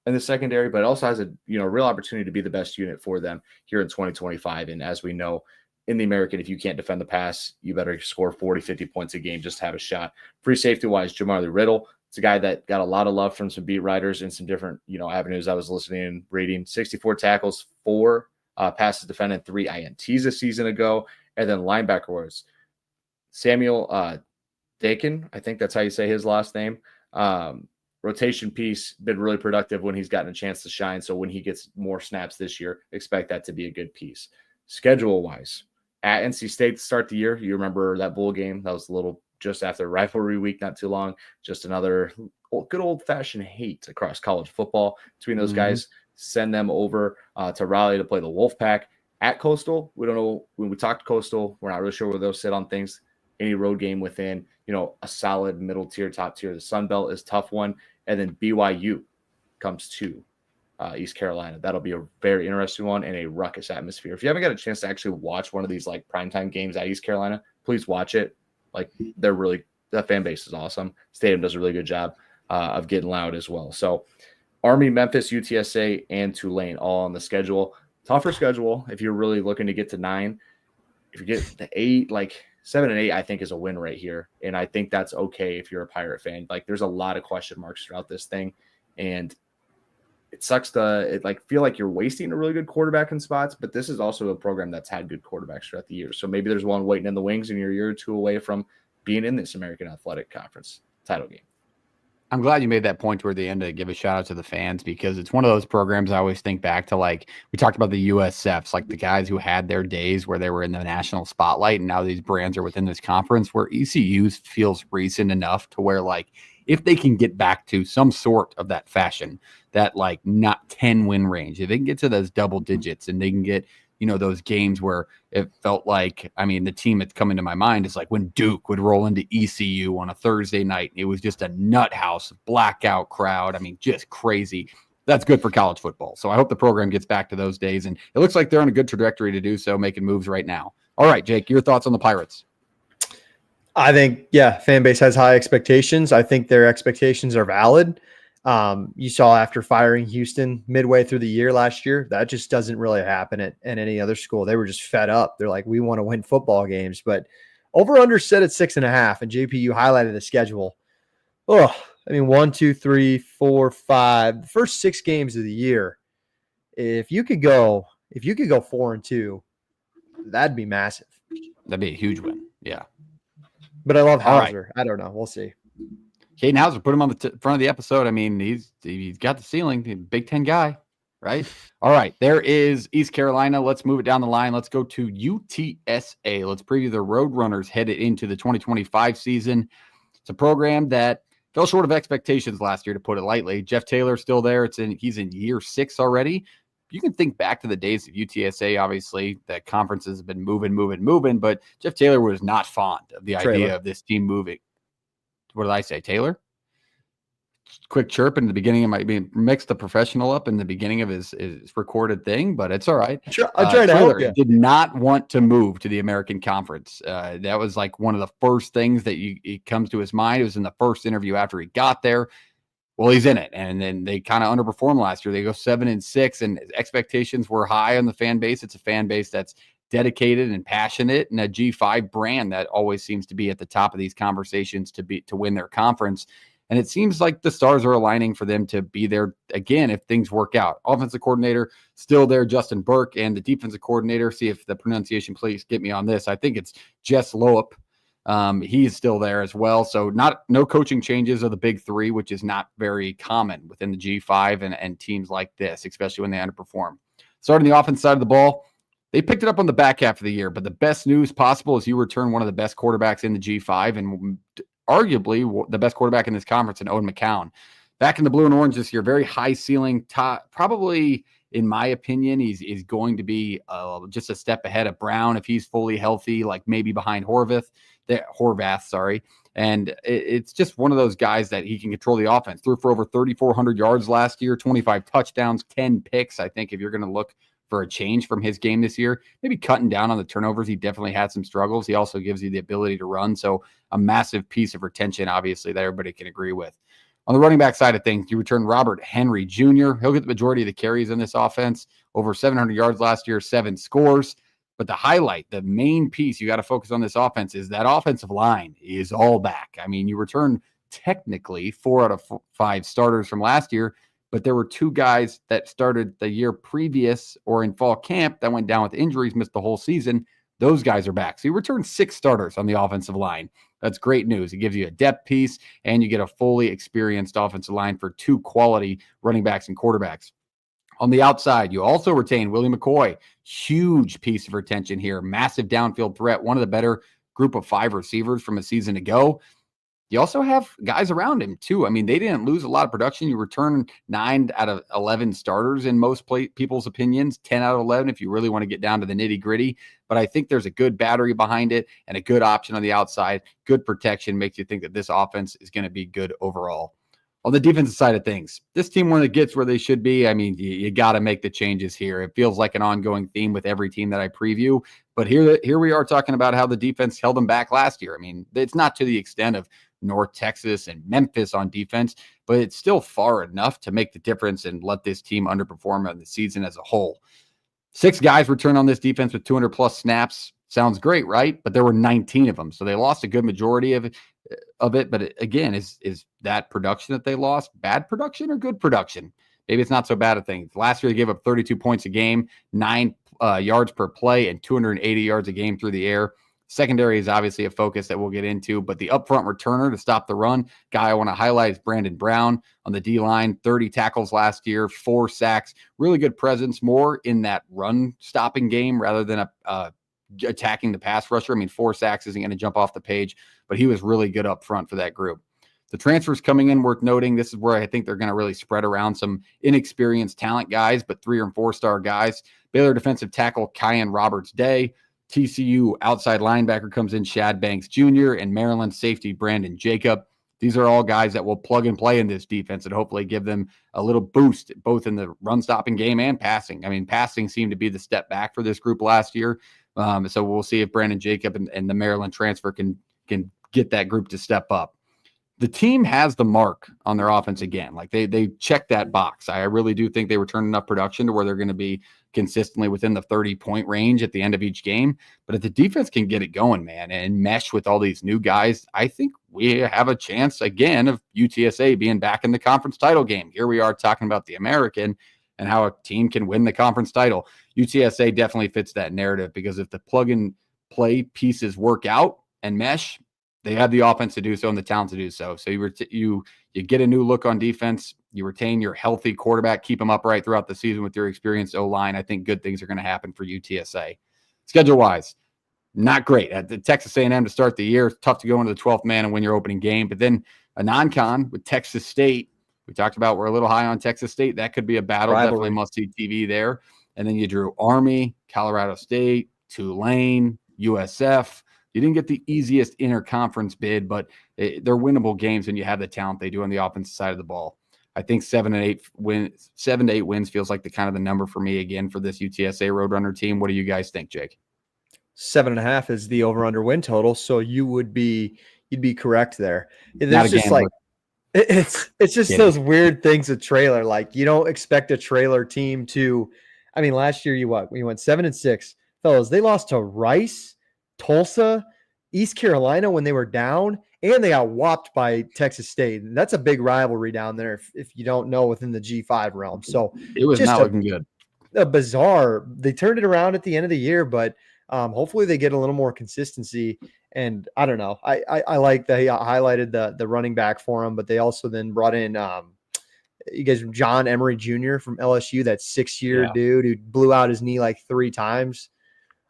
S3: in the secondary, but it also has a real opportunity to be the best unit for them here in 2025. And as we know, in the American, if you can't defend the pass, you better score 40, 50 points a game just to have a shot. Free safety-wise, Jamarly Riddle. It's a guy that got a lot of love from some beat writers in some different, avenues I was listening and reading. 64 tackles, 4 passes defended, 3 INTs a season ago. And then linebacker was Samuel Dakin. I think that's how you say his last name. Rotation piece, been really productive when he's gotten a chance to shine. So when he gets more snaps this year, expect that to be a good piece. Schedule-wise, at NC State to start the year. You remember that bowl game? That was a little just after rivalry week, not too long. Just another good old-fashioned hate across college football between those guys. Send them over to Raleigh to play the Wolfpack at Coastal. We don't know. When we talked to Coastal, we're not really sure where they'll sit on things. Any road game within, a solid middle tier, top tier. The Sun Belt is a tough one. And then BYU comes to East Carolina. That'll be a very interesting one and a ruckus atmosphere. If you haven't got a chance to actually watch one of these like primetime games at East Carolina, please watch it. Like that fan base is awesome. Stadium does a really good job of getting loud as well. So Army, Memphis, UTSA, and Tulane all on the schedule. Tougher schedule if you're really looking to get to 9. If you get to 8, like 7 and 8, I think is a win right here. And I think that's okay if you're a Pirate fan. Like there's a lot of question marks throughout this thing. And it sucks to feel like you're wasting a really good quarterback in spots, but this is also a program that's had good quarterbacks throughout the year. So maybe there's one waiting in the wings and you're a year or two away from being in this American Athletic Conference title game.
S1: I'm glad you made that point toward the end to give a shout out to the fans, because it's one of those programs I always think back to. Like we talked about the USFs, like the guys who had their days where they were in the national spotlight, and now these brands are within this conference, where ECU feels recent enough to where, like, if they can get back to some sort of that fashion, that like not 10 win range, if they can get to those double digits and they can get, those games where it felt like, the team that's coming to my mind is like when Duke would roll into ECU on a Thursday night. It was just a nut house, blackout crowd. Just crazy. That's good for college football. So I hope the program gets back to those days, and it looks like they're on a good trajectory to do so, making moves right now. All right, Jake, your thoughts on the Pirates?
S2: I think, fan base has high expectations. I think their expectations are valid. You saw after firing Houston midway through the year last year, that just doesn't really happen at any other school. They were just fed up. They're like, we want to win football games, but over under set at 6.5. And JP, you highlighted the schedule. 1, 2, 3, 4, 5, the first 6 games of the year. If you could go 4-2, that'd be massive.
S1: That'd be a huge win. Yeah.
S2: But I love Hauser. Right. I don't know. We'll see.
S1: Caden Hauser, put him on the front of the episode. He's got the ceiling, the Big Ten guy, right? All right, there is East Carolina. Let's move it down the line. Let's go to UTSA. Let's preview the Roadrunners headed into the 2025 season. It's a program that fell short of expectations last year, to put it lightly. Jeff Taylor's still there. He's in year 6 already. You can think back to the days of UTSA. Obviously, the conference has been moving, but Jeff Taylor was not fond of the idea of this team moving. What did I say, Taylor? Quick chirp in the beginning of mixed the professional up in the beginning of his recorded thing, but it's all right.
S2: I'm trying to help you.
S1: Did not want to move to the American Conference. That was like one of the first things that it comes to his mind. It was in the first interview after he got there. Well, he's in it, and then they kind of underperformed last year. They go 7-6, and expectations were high on the fan base. It's a fan base that's dedicated and passionate, and a G5 brand that always seems to be at the top of these conversations to win their conference. And it seems like the stars are aligning for them to be there again if things work out. Offensive coordinator still there, Justin Burke, and the defensive coordinator, see if the pronunciation, please get me on this. I think it's Jess Loep. He's still there as well. So no coaching changes of the big 3, which is not very common within the G5 and teams like this, especially when they underperform. Starting the offense side of the ball, they picked it up on the back half of the year, but the best news possible is you return one of the best quarterbacks in the G5 and arguably the best quarterback in this conference in Owen McCown. Back in the blue and orange this year, very high ceiling, probably, in my opinion, he's going to be just a step ahead of Brown if he's fully healthy, like maybe behind Horvath. And it's just one of those guys that he can control the offense. Threw for over 3,400 yards last year, 25 touchdowns, 10 picks. I think if you're going to look for a change from his game this year, maybe cutting down on the turnovers. He definitely had some struggles. He also gives you the ability to run. So a massive piece of retention, obviously, that everybody can agree with. On the running back side of things, you return Robert Henry Jr. He'll get the majority of the carries in this offense. Over 700 yards last year, 7 scores. But the highlight, the main piece you got to focus on this offense is that offensive line is all back. You return technically 4 out of 5 starters from last year, but there were 2 guys that started the year previous or in fall camp that went down with injuries, missed the whole season. Those guys are back. So you return 6 starters on the offensive line. That's great news. It gives you a depth piece, and you get a fully experienced offensive line for 2 quality running backs and quarterbacks. On the outside, you also retain Willie McCoy. Huge piece of retention here. Massive downfield threat. One of the better group of 5 receivers from a season ago. You also have guys around him, too. I mean, they didn't lose a lot of production. You return 9 out of 11 starters in most people's opinions, 10 out of 11 if you really want to get down to the nitty-gritty. But I think there's a good battery behind it and a good option on the outside. Good protection makes you think that this offense is going to be good overall. On the defensive side of things, this team, when it gets where they should be, I mean, you got to make the changes here. It feels like an ongoing theme with every team that I preview. But here we are talking about how the defense held them back last year. I mean, it's not to the extent of North Texas and Memphis on defense, but it's still far enough to make the difference and let this team underperform on the season as a whole. 6 guys return on this defense with 200-plus snaps. Sounds great, right? But there were 19 of them, so they lost a good majority of it. But again, is that production that they lost bad production or good production? Maybe it's not so bad a thing. Last year, they gave up 32 points a game, 9 yards per play, and 280 yards a game through the air. Secondary is obviously a focus that we'll get into, but the upfront returner to stop the run, guy I want to highlight is Brandon Brown on the D-line, 30 tackles last year, 4 sacks, really good presence, more in that run-stopping game rather than attacking the pass rusher. I mean, 4 sacks isn't going to jump off the page, but he was really good up front for that group. The transfers coming in, worth noting, this is where I think they're going to really spread around some inexperienced talent guys, but 3- or 4-star guys. Baylor defensive tackle Kyan Roberts-Day, TCU outside linebacker comes in Shad Banks Jr., and Maryland safety Brandon Jacob. These are all guys that will plug and play in this defense and hopefully give them a little boost, both in the run-stopping game and passing. I mean, passing seemed to be the step back for this group last year. So we'll see if Brandon Jacob and the Maryland transfer can get that group to step up. The team has the mark on their offense again. Like they check that box. I really do think they return enough production to where they're going to be consistently within the 30-point range at the end of each game. But if the defense can get it going, man, and mesh with all these new guys, I think we have a chance again of UTSA being back in the conference title game. Here we are talking about the American and how a team can win the conference title. UTSA definitely fits that narrative because if the plug and play pieces work out and mesh, they have the offense to do so and the talent to do so. So you get a new look on defense. You retain your healthy quarterback, keep him upright throughout the season with your experienced O-line. I think good things are going to happen for UTSA. Schedule-wise, not great. At the Texas A&M to start the year, it's tough to go into the 12th man and win your opening game. But then a non-con with Texas State. We talked about we're a little high on Texas State. That could be a battle.
S2: Rivalry.
S1: Definitely must-see TV there. And then you drew Army, Colorado State, Tulane, USF. You didn't get the easiest interconference bid, but they're winnable games when you have the talent they do on the offensive side of the ball. I think 7 to 8 wins feels like the kind of the number for me again for this UTSA Roadrunner team. What do you guys think, Jake?
S2: 7.5 is the over/under win total, so you'd be correct there. There's just like it's just those weird things with trailer. Like you don't expect a trailer team to. I mean, last year we went 7-6, fellas. They lost to Rice, Tulsa, East Carolina when they were down, and they got whopped by Texas State. And that's a big rivalry down there if you don't know within the G5 realm. So
S1: it was not looking good.
S2: A bizarre. They turned it around at the end of the year, but hopefully they get a little more consistency. And I don't know. I like that he highlighted the running back for him, but they also then brought in you guys, John Emery Jr. from LSU, that 6-year dude who blew out his knee like 3 times.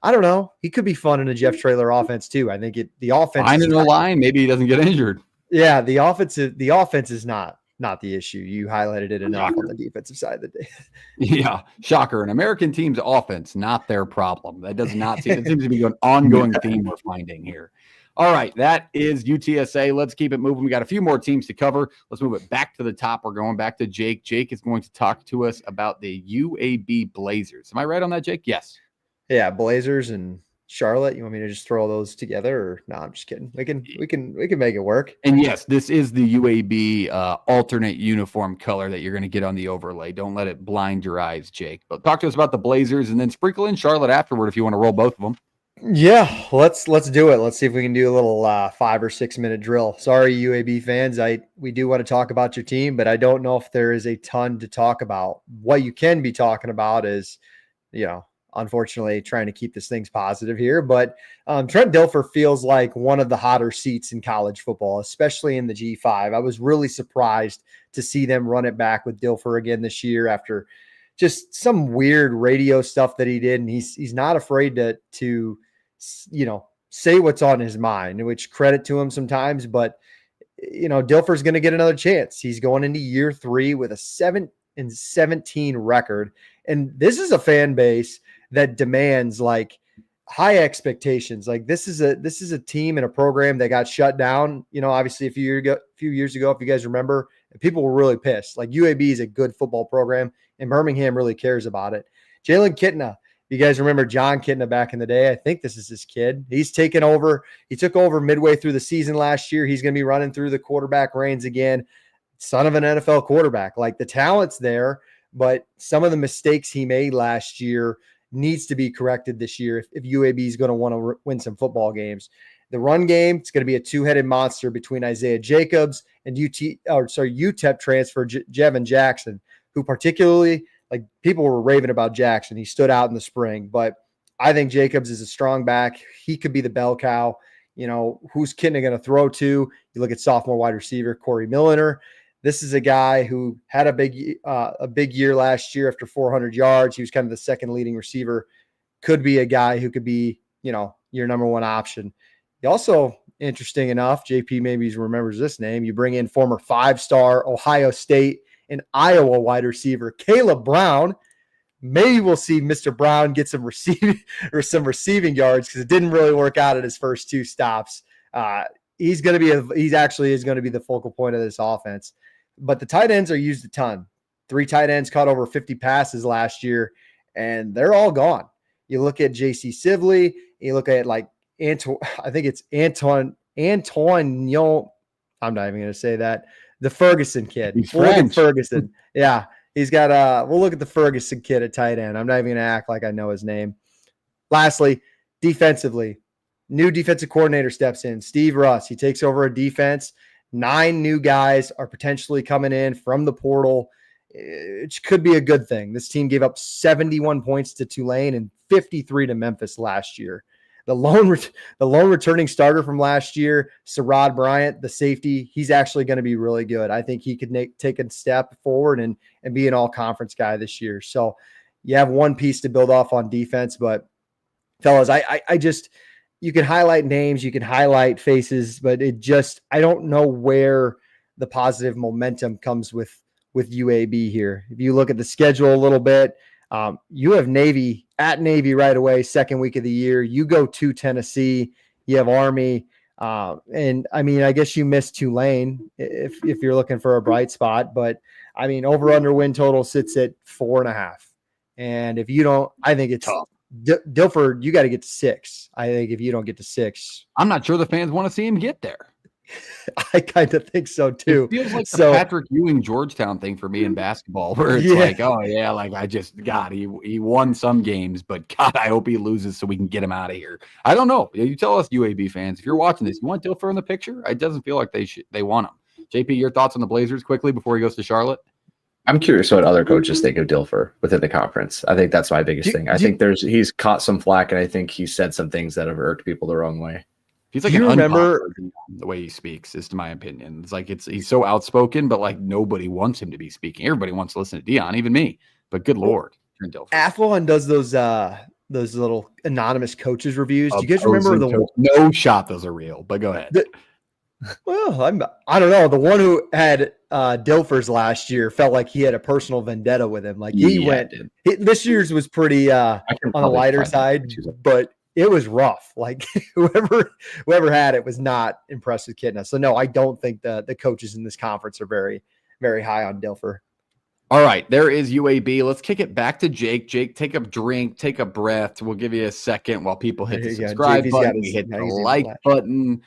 S2: I don't know. He could be fun in a Jeff Traylor offense too. I think the offense.
S1: Find a line. Maybe he doesn't get injured.
S2: Yeah, the offense is not the issue. You highlighted it enough on the defensive side of the day.
S1: Yeah, shocker. An American team's offense, not their problem. That does not seem. It seems to be an ongoing theme we're finding here. All right, that is UTSA. Let's keep it moving. We got a few more teams to cover. Let's move it back to the top. We're going back to Jake. Jake is going to talk to us about the UAB Blazers. Am I right on that, Jake? Yes.
S2: Yeah, Blazers and Charlotte. You want me to just throw those together, or no? I'm just kidding. We can make it work.
S1: And yes, this is the UAB alternate uniform color that you're going to get on the overlay. Don't let it blind your eyes, Jake. But talk to us about the Blazers, and then sprinkle in Charlotte afterward if you want to roll both of them.
S2: Yeah, let's do it. Let's see if we can do a little 5 or 6 minute drill. Sorry, UAB fans. We do want to talk about your team, but I don't know if there is a ton to talk about. What you can be talking about is, unfortunately, trying to keep this things positive here. But Trent Dilfer feels like one of the hotter seats in college football, especially in the G5. I was really surprised to see them run it back with Dilfer again this year after just some weird radio stuff that he did. And he's not afraid to, say what's on his mind, which credit to him sometimes, but Dilfer's going to get another chance. He's going into year 3 with a 7-17 record. And this is a fan base that demands like high expectations. Like this is a team and a program that got shut down, obviously a few years ago, if you guys remember, people were really pissed. Like UAB is a good football program and Birmingham really cares about it. Jalen Kitna, you guys remember John Kitna back in the day? I think this is his kid. He's taken over. He took over midway through the season last year. He's going to be running through the quarterback reins again. Son of an NFL quarterback. Like the talent's there, but some of the mistakes he made last year needs to be corrected this year if UAB is going to want to win some football games. The run game, it's going to be a two-headed monster between Isaiah Jacobs and UTEP transfer Jevin Jackson, who particularly – like people were raving about Jackson. He stood out in the spring, but I think Jacobs is a strong back. He could be the bell cow. Who's Kitna going to throw to? You look at sophomore wide receiver Corey Milliner. This is a guy who had a big year last year after 400 yards. He was kind of the second leading receiver. Could be a guy who could be, your number one option. He also, interesting enough, JP maybe remembers this name. You bring in former 5-star Ohio State and Iowa wide receiver Caleb Brown. Maybe we'll see Mr. Brown get some receiving yards because it didn't really work out at his first 2 stops. He actually is going to be the focal point of this offense. But the tight ends are used a ton. 3 tight ends caught over 50 passes last year, and they're all gone. You look at J.C. Sibley. You look at like Antoine. I think it's Antoine. I'm not even going to say that. The Ferguson kid. We'll look at Ferguson. Yeah. He's got we'll look at the Ferguson kid at tight end. I'm not even going to act like I know his name. Lastly, defensively, new defensive coordinator steps in. Steve Russ. He takes over a defense. 9 new guys are potentially coming in from the portal. It could be a good thing. This team gave up 71 points to Tulane and 53 to Memphis last year. The lone returning starter from last year, Sherrod Bryant, the safety, he's actually going to be really good. I think he could take a step forward and be an all-conference guy this year. So you have one piece to build off on defense, but fellas, I just you can highlight names, you can highlight faces, but I don't know where the positive momentum comes with UAB here. If you look at the schedule a little bit, you have Navy at Navy right away, second week of the year. You go to Tennessee, you have Army. And I mean, I guess you missed Tulane if you're looking for a bright spot, but I mean, over under win total sits at 4.5. And if you don't, I think it's tough. Dilfer, you got to get to 6. I think if you don't get to 6,
S1: I'm not sure the fans want to see him get there.
S2: I kind of think so too.
S1: It feels like the Patrick Ewing Georgetown thing for me in basketball, where it's like, oh yeah, like he won some games, but God, I hope he loses so we can get him out of here. I don't know. You tell us, UAB fans, if you're watching this, you want Dilfer in the picture? It doesn't feel like they want him. JP, your thoughts on the Blazers quickly before he goes to Charlotte?
S3: I'm curious what other coaches think of Dilfer within the conference. I think that's my biggest thing. I think he's caught some flack, and I think he said some things that have irked people the wrong way.
S1: He's like remember the way he speaks, is to my opinion. It's like he's so outspoken, but like nobody wants him to be speaking. Everybody wants to listen to Dion, even me. But good Lord,
S2: Athlon does those little anonymous coaches reviews. Do you guys remember
S1: no shot? Those are real, but go ahead.
S2: Well, I don't know. The one who had Dilfer's last year felt like he had a personal vendetta with him. Like this year's was pretty on the lighter side, but it was rough. Like whoever had it was not impressed with Kitna. So no, I don't think the coaches in this conference are very, very high on Dilfer.
S1: All right, there is UAB. Let's kick it back to Jake. Jake, take a drink, take a breath. We'll give you a second while people hit the subscribe button. We hit the like button.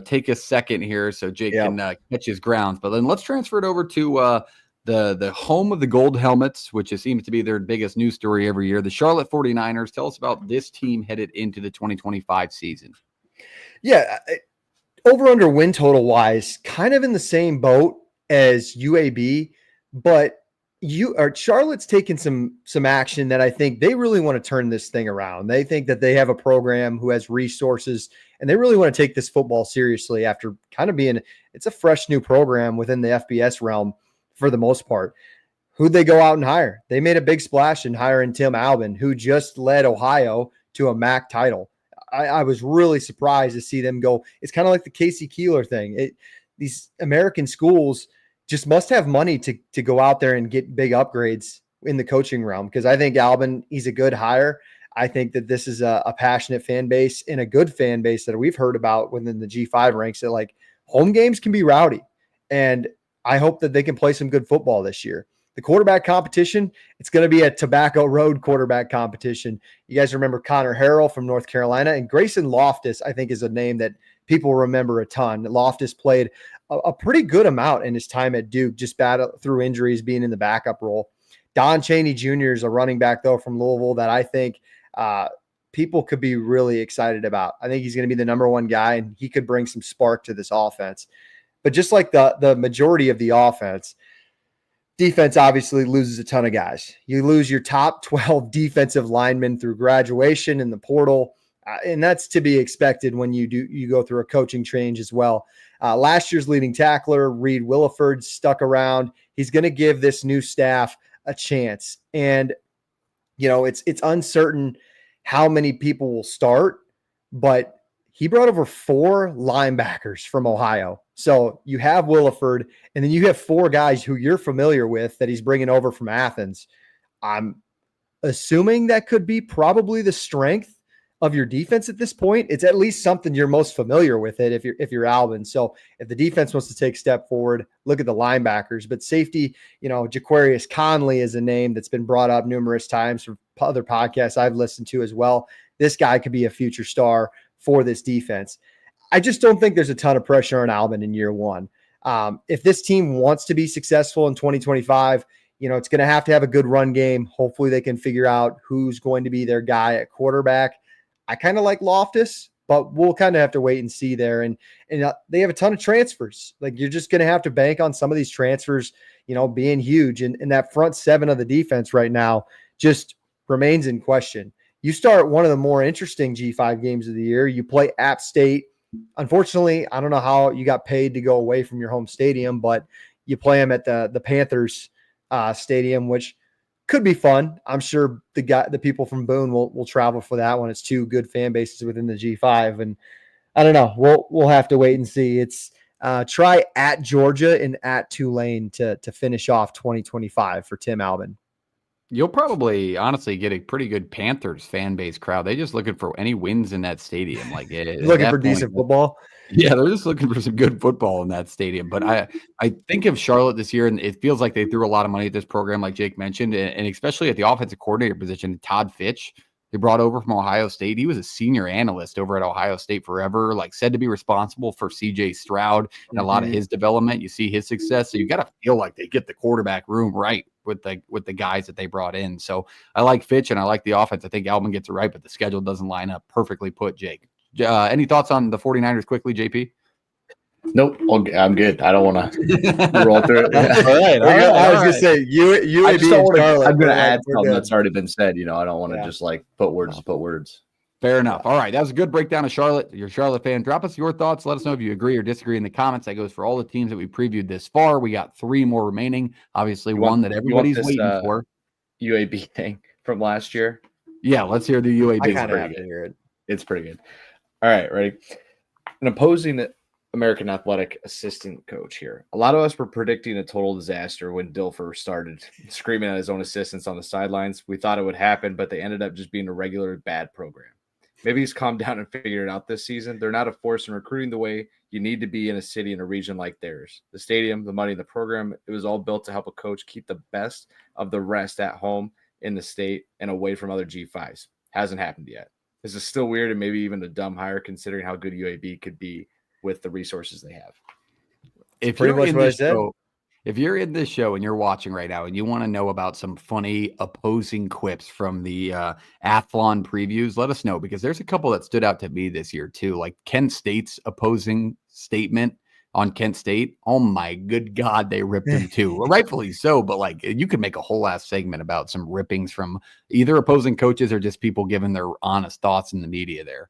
S1: Take a second here so Jake can catch his grounds. But then let's transfer it over to the home of the gold helmets, which seems to be their biggest news story every year. The Charlotte 49ers. Tell us about this team headed into the 2025 season.
S2: Yeah, over under win total wise, kind of in the same boat as UAB, but Charlotte's taken some action that I think they really want to turn this thing around. They think that they have a program who has resources, and they really want to take this football seriously after kind of it's a fresh new program within the FBS realm for the most part. who'd they go out and hire? They made a big splash in hiring Tim Albin, who just led Ohio to a MAC title. I was really surprised to see them go. It's kind of like the Casey Keeler thing. These American schools just must have money to go out there and get big upgrades in the coaching realm, because I think Albin, he's a good hire. I think that this is a passionate fan base and a good fan base that we've heard about within the G5 ranks, that like home games can be rowdy. And I hope that they can play some good football this year. The quarterback competition, it's going to be a Tobacco Road quarterback competition. You guys remember Connor Harrell from North Carolina, and Grayson Loftus, I think, is a name that people remember a ton. Loftus played a pretty good amount in his time at Duke, just battled through injuries, being in the backup role. Don Chaney Jr. is a running back, though, from Louisville that I think people could be really excited about. I think he's going to be the number one guy, and he could bring some spark to this offense. But just like the majority of the offense, defense obviously loses a ton of guys. You lose your top 12 defensive linemen through graduation in the portal, and that's to be expected when you go through a coaching change as well. Last year's leading tackler, Reed Williford, stuck around. He's going to give this new staff a chance. And, it's uncertain how many people will start, but he brought over 4 linebackers from Ohio. So you have Williford, and then you have 4 guys who you're familiar with that he's bringing over from Athens. I'm assuming that could be probably the strength of your defense at this point. It's at least something you're most familiar with it if you're Albin. So if the defense wants to take a step forward, look at the linebackers. But safety, Jaquarius Conley is a name that's been brought up numerous times from other podcasts I've listened to as well. This guy could be a future star for this defense. I just don't think there's a ton of pressure on Albin in year one. If this team wants to be successful in 2025, it's going to have a good run game. Hopefully they can figure out who's going to be their guy at quarterback. I kind of like Loftus, but we'll kind of have to wait and see there. And they have a ton of transfers. Like, you're just going to have to bank on some of these transfers, being huge. And that front 7 of the defense right now just remains in question. You start one of the more interesting G5 games of the year. You play App State. Unfortunately, I don't know how you got paid to go away from your home stadium, but you play them at the Panthers stadium, which could be fun. I'm sure the people from Boone will travel for that one. It's 2 good fan bases within the G5, and I don't know. We'll have to wait and see. It's try at Georgia and at Tulane to finish off 2025 for Tim Albin.
S1: You'll probably honestly get a pretty good Panthers fan base crowd. They're just looking for any wins in that stadium. Like,
S2: looking for decent football.
S1: Yeah, they're just looking for some good football in that stadium. But I think of Charlotte this year, and it feels like they threw a lot of money at this program, like Jake mentioned, and especially at the offensive coordinator position, Todd Fitch. They brought over from Ohio State. He was a senior analyst over at Ohio State forever, like said to be responsible for CJ Stroud and a lot of his development. You see his success. So you got to feel like they get the quarterback room right with the guys that they brought in. So I like Fitch and I like the offense. I think Albin gets it right, but the schedule doesn't line up perfectly put, Jake. Any thoughts on the 49ers quickly, JP?
S3: Nope, I'm good. I don't want to roll through it.
S2: All right. I was going to say, UAB and Charlotte.
S3: I'm going to add something that's already been said. I don't want to just like put words.
S1: Fair enough. All right. That was a good breakdown of Charlotte. You're a Charlotte fan. Drop us your thoughts. Let us know if you agree or disagree in the comments. That goes for all the teams that we previewed this far. We got 3 more remaining. Obviously, one that everybody's waiting for.
S3: UAB thing from last year.
S1: Yeah, let's hear the UAB.
S2: I kind of have to hear it.
S3: It's pretty good. All right, ready? An opposing American athletic assistant coach here. A lot of us were predicting a total disaster when Dilfer started screaming at his own assistants on the sidelines. We thought it would happen, but they ended up just being a regular bad program. Maybe he's calmed down and figured it out this season. They're not a force in recruiting the way you need to be in a city in a region like theirs. The stadium, the money, the program, it was all built to help a coach keep the best of the rest at home in the state and away from other G5s. Hasn't happened yet. This is still weird and maybe even a dumb hire considering how good UAB could be with the resources they have.
S1: If you're in this show and you're watching right now and you want to know about some funny opposing quips from the Athlon previews, let us know, because there's a couple that stood out to me this year too, like Kent State's opposing statement on Kent State. Oh my good God, they ripped him too. Well, rightfully so, but like you could make a whole ass segment about some rippings from either opposing coaches or just people giving their honest thoughts in the media there.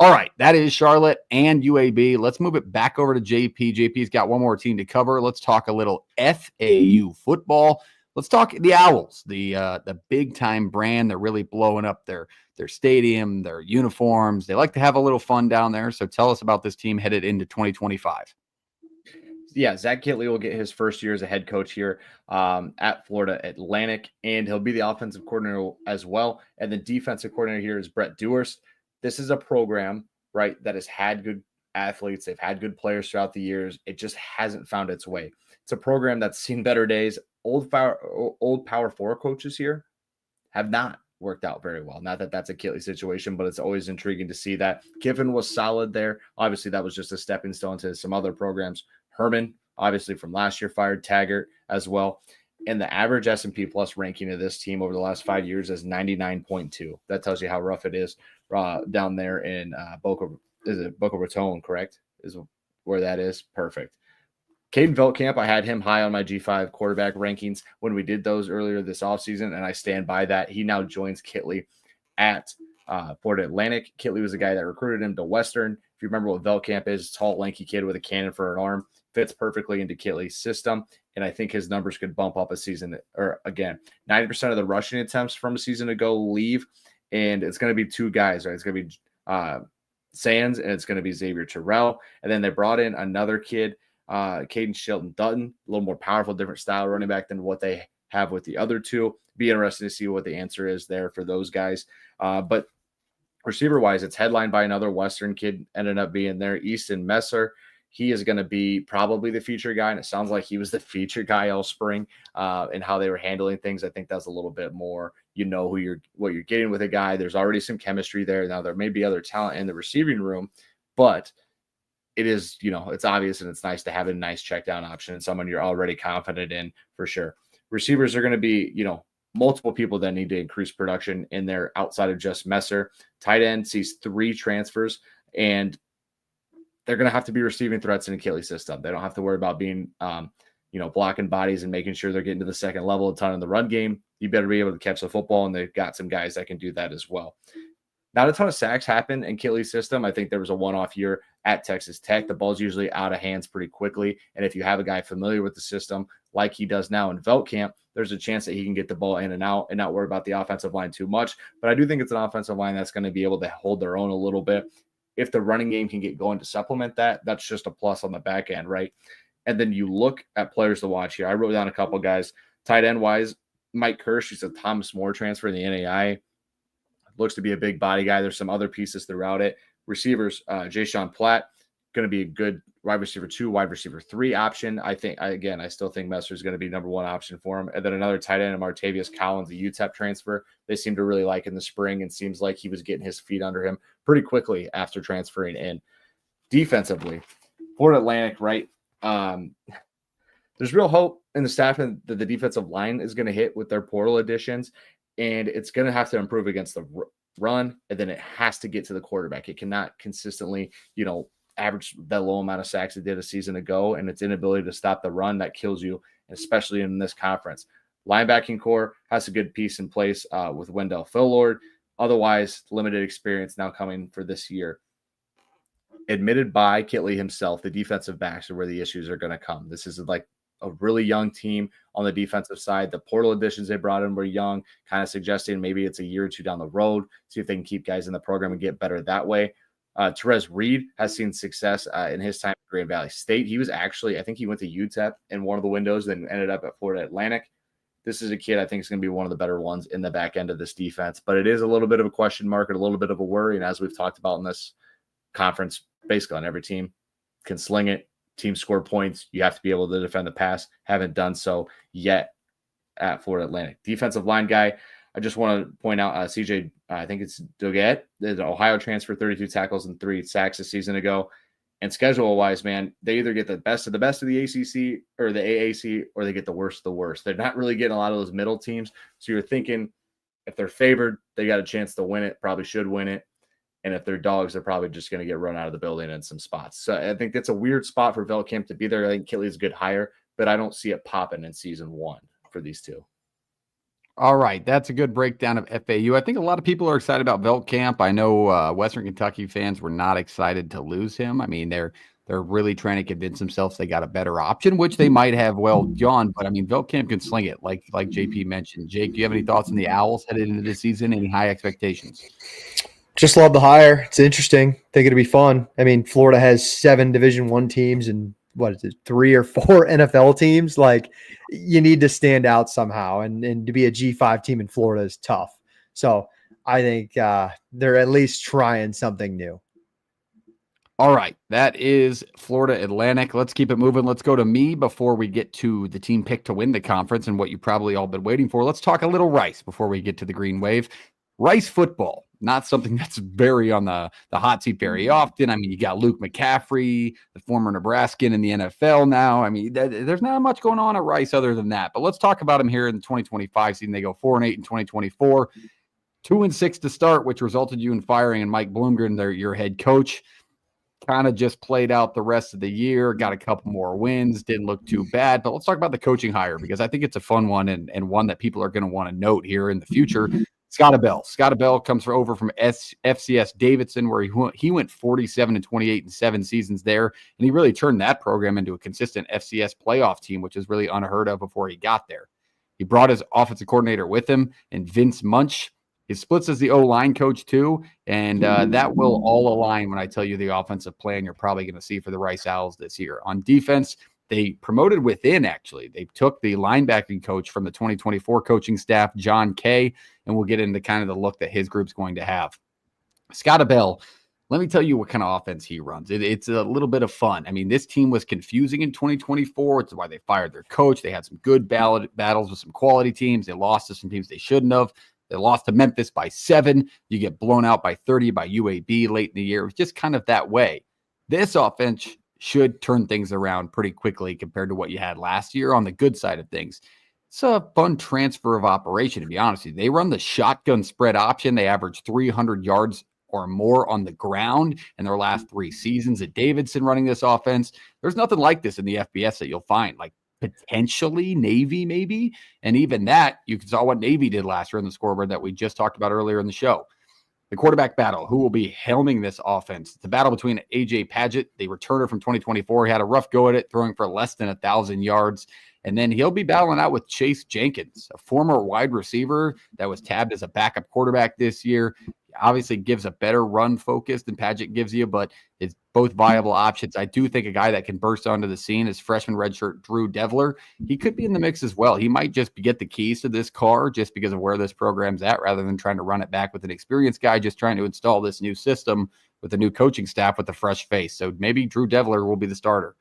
S1: All right, that is Charlotte and UAB. Let's move it back over to JP. JP's got one more team to cover. Let's talk a little FAU football. let's talk the Owls, the big time brand. They're really blowing up their stadium, their uniforms. They like to have a little fun down there. So tell us about this team headed into 2025.
S3: Yeah, Zach Kittley will get his first year as a head coach here at Florida Atlantic, and he'll be the offensive coordinator as well. And the defensive coordinator here is Brett Dewhurst. This is a program, right, that has had good athletes. They've had good players throughout the years. It just hasn't found its way. It's a program that's seen better days. Old Power 4 coaches here have not worked out very well. Not that that's a Kittley situation, but it's always intriguing to see that. Kiffin was solid there. Obviously, that was just a stepping stone to some other programs. Herman, obviously from last year, fired Taggart as well. And the average S&P Plus ranking of this team over the last 5 years is 99.2. That tells you how rough it is down there in Boca Raton, correct? Is where that is. Perfect. Caden Veltkamp, I had him high on my G5 quarterback rankings when we did those earlier this offseason, and I stand by that. He now joins Kittley at Florida Atlantic. Kittley was the guy that recruited him to Western. If you remember what Veltkamp is, tall, lanky kid with a cannon for an arm, fits perfectly into Kittley's system, and I think his numbers could bump up a season. Or again, 90% of the rushing attempts from a season ago leave, and it's going to be two guys, right? It's going to be Sands, and it's going to be Xavier Terrell, and then they brought in another kid, Caden Shelton Dutton, a little more powerful, different style running back than what they have with the other two. Be interesting to see what the answer is there for those guys. But receiver-wise, it's headlined by another Western kid, ended up being there, Easton Messer. He is going to be probably the feature guy, and it sounds like he was the feature guy all spring and how they were handling things. I think that's a little bit more, what you're getting with a guy. There's already some chemistry there. Now, there may be other talent in the receiving room, but it is, it's obvious, and it's nice to have a nice check down option and someone you're already confident in for sure. Receivers are going to be, multiple people that need to increase production in there outside of just Messer. Tight end sees 3 transfers, and they're going to have to be receiving threats in a Kittley system. They don't have to worry about being, blocking bodies and making sure they're getting to the second level a ton in the run game. You better be able to catch the football, and they've got some guys that can do that as well. Not a ton of sacks happen in Kittley's system. I think there was a one-off year at Texas Tech. The ball's usually out of hands pretty quickly, and if you have a guy familiar with the system like he does now in Veltkamp, there's a chance that he can get the ball in and out and not worry about the offensive line too much. But I do think it's an offensive line that's going to be able to hold their own a little bit. If the running game can get going to supplement that, that's just a plus on the back end, right? And then you look at players to watch here. I wrote down a couple guys. Tight end-wise, Mike Kirsch, he's a Thomas More transfer in the NAI. Looks to be a big body guy. There's some other pieces throughout it. Receivers, Jay Sean Platt, going to be a good wide receiver 2, wide receiver 3 option. I still think Messer is going to be number 1 option for him. And then another tight end, Martavius Collins, a UTEP transfer. They seem to really like in the spring, and seems like he was getting his feet under him pretty quickly after transferring in. Defensively, Florida Atlantic, right? There's real hope in the staff and that the defensive line is going to hit with their portal additions, and it's going to have to improve against the run, and then it has to get to the quarterback. It cannot consistently, average that low amount of sacks it did a season ago, and its inability to stop the run that kills you, especially in this conference. Linebacking core has a good piece in place with Wendell Phillord. Otherwise, limited experience now coming for this year. Admitted by Kittley himself, the defensive backs are where the issues are going to come. This is like a really young team on the defensive side. The portal additions they brought in were young, kind of suggesting maybe it's a year or two down the road, see if they can keep guys in the program and get better that way. Therese Reed has seen success in his time at Grand Valley State. He was actually, I think he went to UTEP in one of the windows, then ended up at Florida Atlantic. This is a kid I think is going to be one of the better ones in the back end of this defense, but it is a little bit of a question mark and a little bit of a worry. And as we've talked about in this conference, basically on every team can sling it, team score points. You have to be able to defend the pass. Haven't done so yet at Florida Atlantic. Defensive line guy, I just want to point out CJ, I think it's Doggett, the Ohio transfer, 32 tackles and 3 sacks a season ago. And schedule-wise, man, they either get the best of the ACC or the AAC, or they get the worst of the worst. They're not really getting a lot of those middle teams. So you're thinking if they're favored, they got a chance to win it, probably should win it. And if they're dogs, they're probably just going to get run out of the building in some spots. So I think that's a weird spot for Veltkamp to be there. I think Kittley's a good hire, but I don't see it popping in season 1 for these two.
S1: All right, that's a good breakdown of FAU. I think a lot of people are excited about Veltkamp. I know Western Kentucky fans were not excited to lose him. I mean, they're They're really trying to convince themselves they got a better option, which they might have well done. But I mean, Velkamp can sling it, like JP mentioned. Jake, do you have any thoughts on the Owls headed into this season? Any high expectations?
S2: Just love the hire. It's interesting. Think it'll be fun. I mean, Florida has 7 Division I teams and what is it, 3 or 4 NFL teams? Like, you need to stand out somehow, and to be a G5 team in Florida is tough. So I think they're at least trying something new.
S1: All right, that is Florida Atlantic. Let's keep it moving. Let's go to me before we get to the team picked to win the conference and what you probably all been waiting for. Let's talk a little Rice before we get to the Green Wave. Rice football, not something that's very on the hot seat very often. I mean, you got Luke McCaffrey, the former Nebraskan in the NFL now. I mean, there's not much going on at Rice other than that. But let's talk about them here in the 2025 season. They go 4-8 in 2024, 2-6 to start, which resulted you in firing and Mike Bloomgren, your head coach. Kind of just played out the rest of the year, got a couple more wins, didn't look too bad. But let's talk about the coaching hire, because I think it's a fun one and one that people are going to want to note here in the future. Scott Bell. Scott Bell comes over from FCS Davidson, where he went 47-28 in 7 seasons there, and he really turned that program into a consistent FCS playoff team, which is really unheard of before he got there. He brought his offensive coordinator with him, and Vince Munch. He splits as the O-line coach too, and that will all align when I tell you the offensive plan you're probably going to see for the Rice Owls this year. On defense, they promoted within, actually. They took the linebacking coach from the 2024 coaching staff, John Kay, and we'll get into kind of the look that his group's going to have. Scott Bell, let me tell you what kind of offense he runs. It's a little bit of fun. I mean, this team was confusing in 2024. It's why they fired their coach. They had some good battles with some quality teams. They lost to some teams they shouldn't have. They lost to Memphis by 7. You get blown out by 30 by UAB late in the year. It was just kind of that way. This offense should turn things around pretty quickly compared to what you had last year on the good side of things. It's a fun transfer of operation, to be honest with you. They run the shotgun spread option. They average 300 yards or more on the ground in their last 3 seasons at Davidson running this offense. There's nothing like this in the FBS that you'll find. Like, potentially Navy, maybe. And even that, you saw what Navy did last year in the scoreboard that we just talked about earlier in the show. The quarterback battle, who will be helming this offense? It's a battle between A.J. Padgett, the returner from 2024. He had a rough go at it, throwing for less than 1,000 yards. And then he'll be battling out with Chase Jenkins, a former wide receiver that was tabbed as a backup quarterback this year. Obviously gives a better run focus than Padgett gives you, but it's both viable options. I do think a guy that can burst onto the scene is freshman redshirt Drew Devler. He could be in the mix as well. He might just get the keys to this car just because of where this program's at, rather than trying to run it back with an experienced guy just trying to install this new system with a new coaching staff with a fresh face. So maybe Drew Devler will be the starter.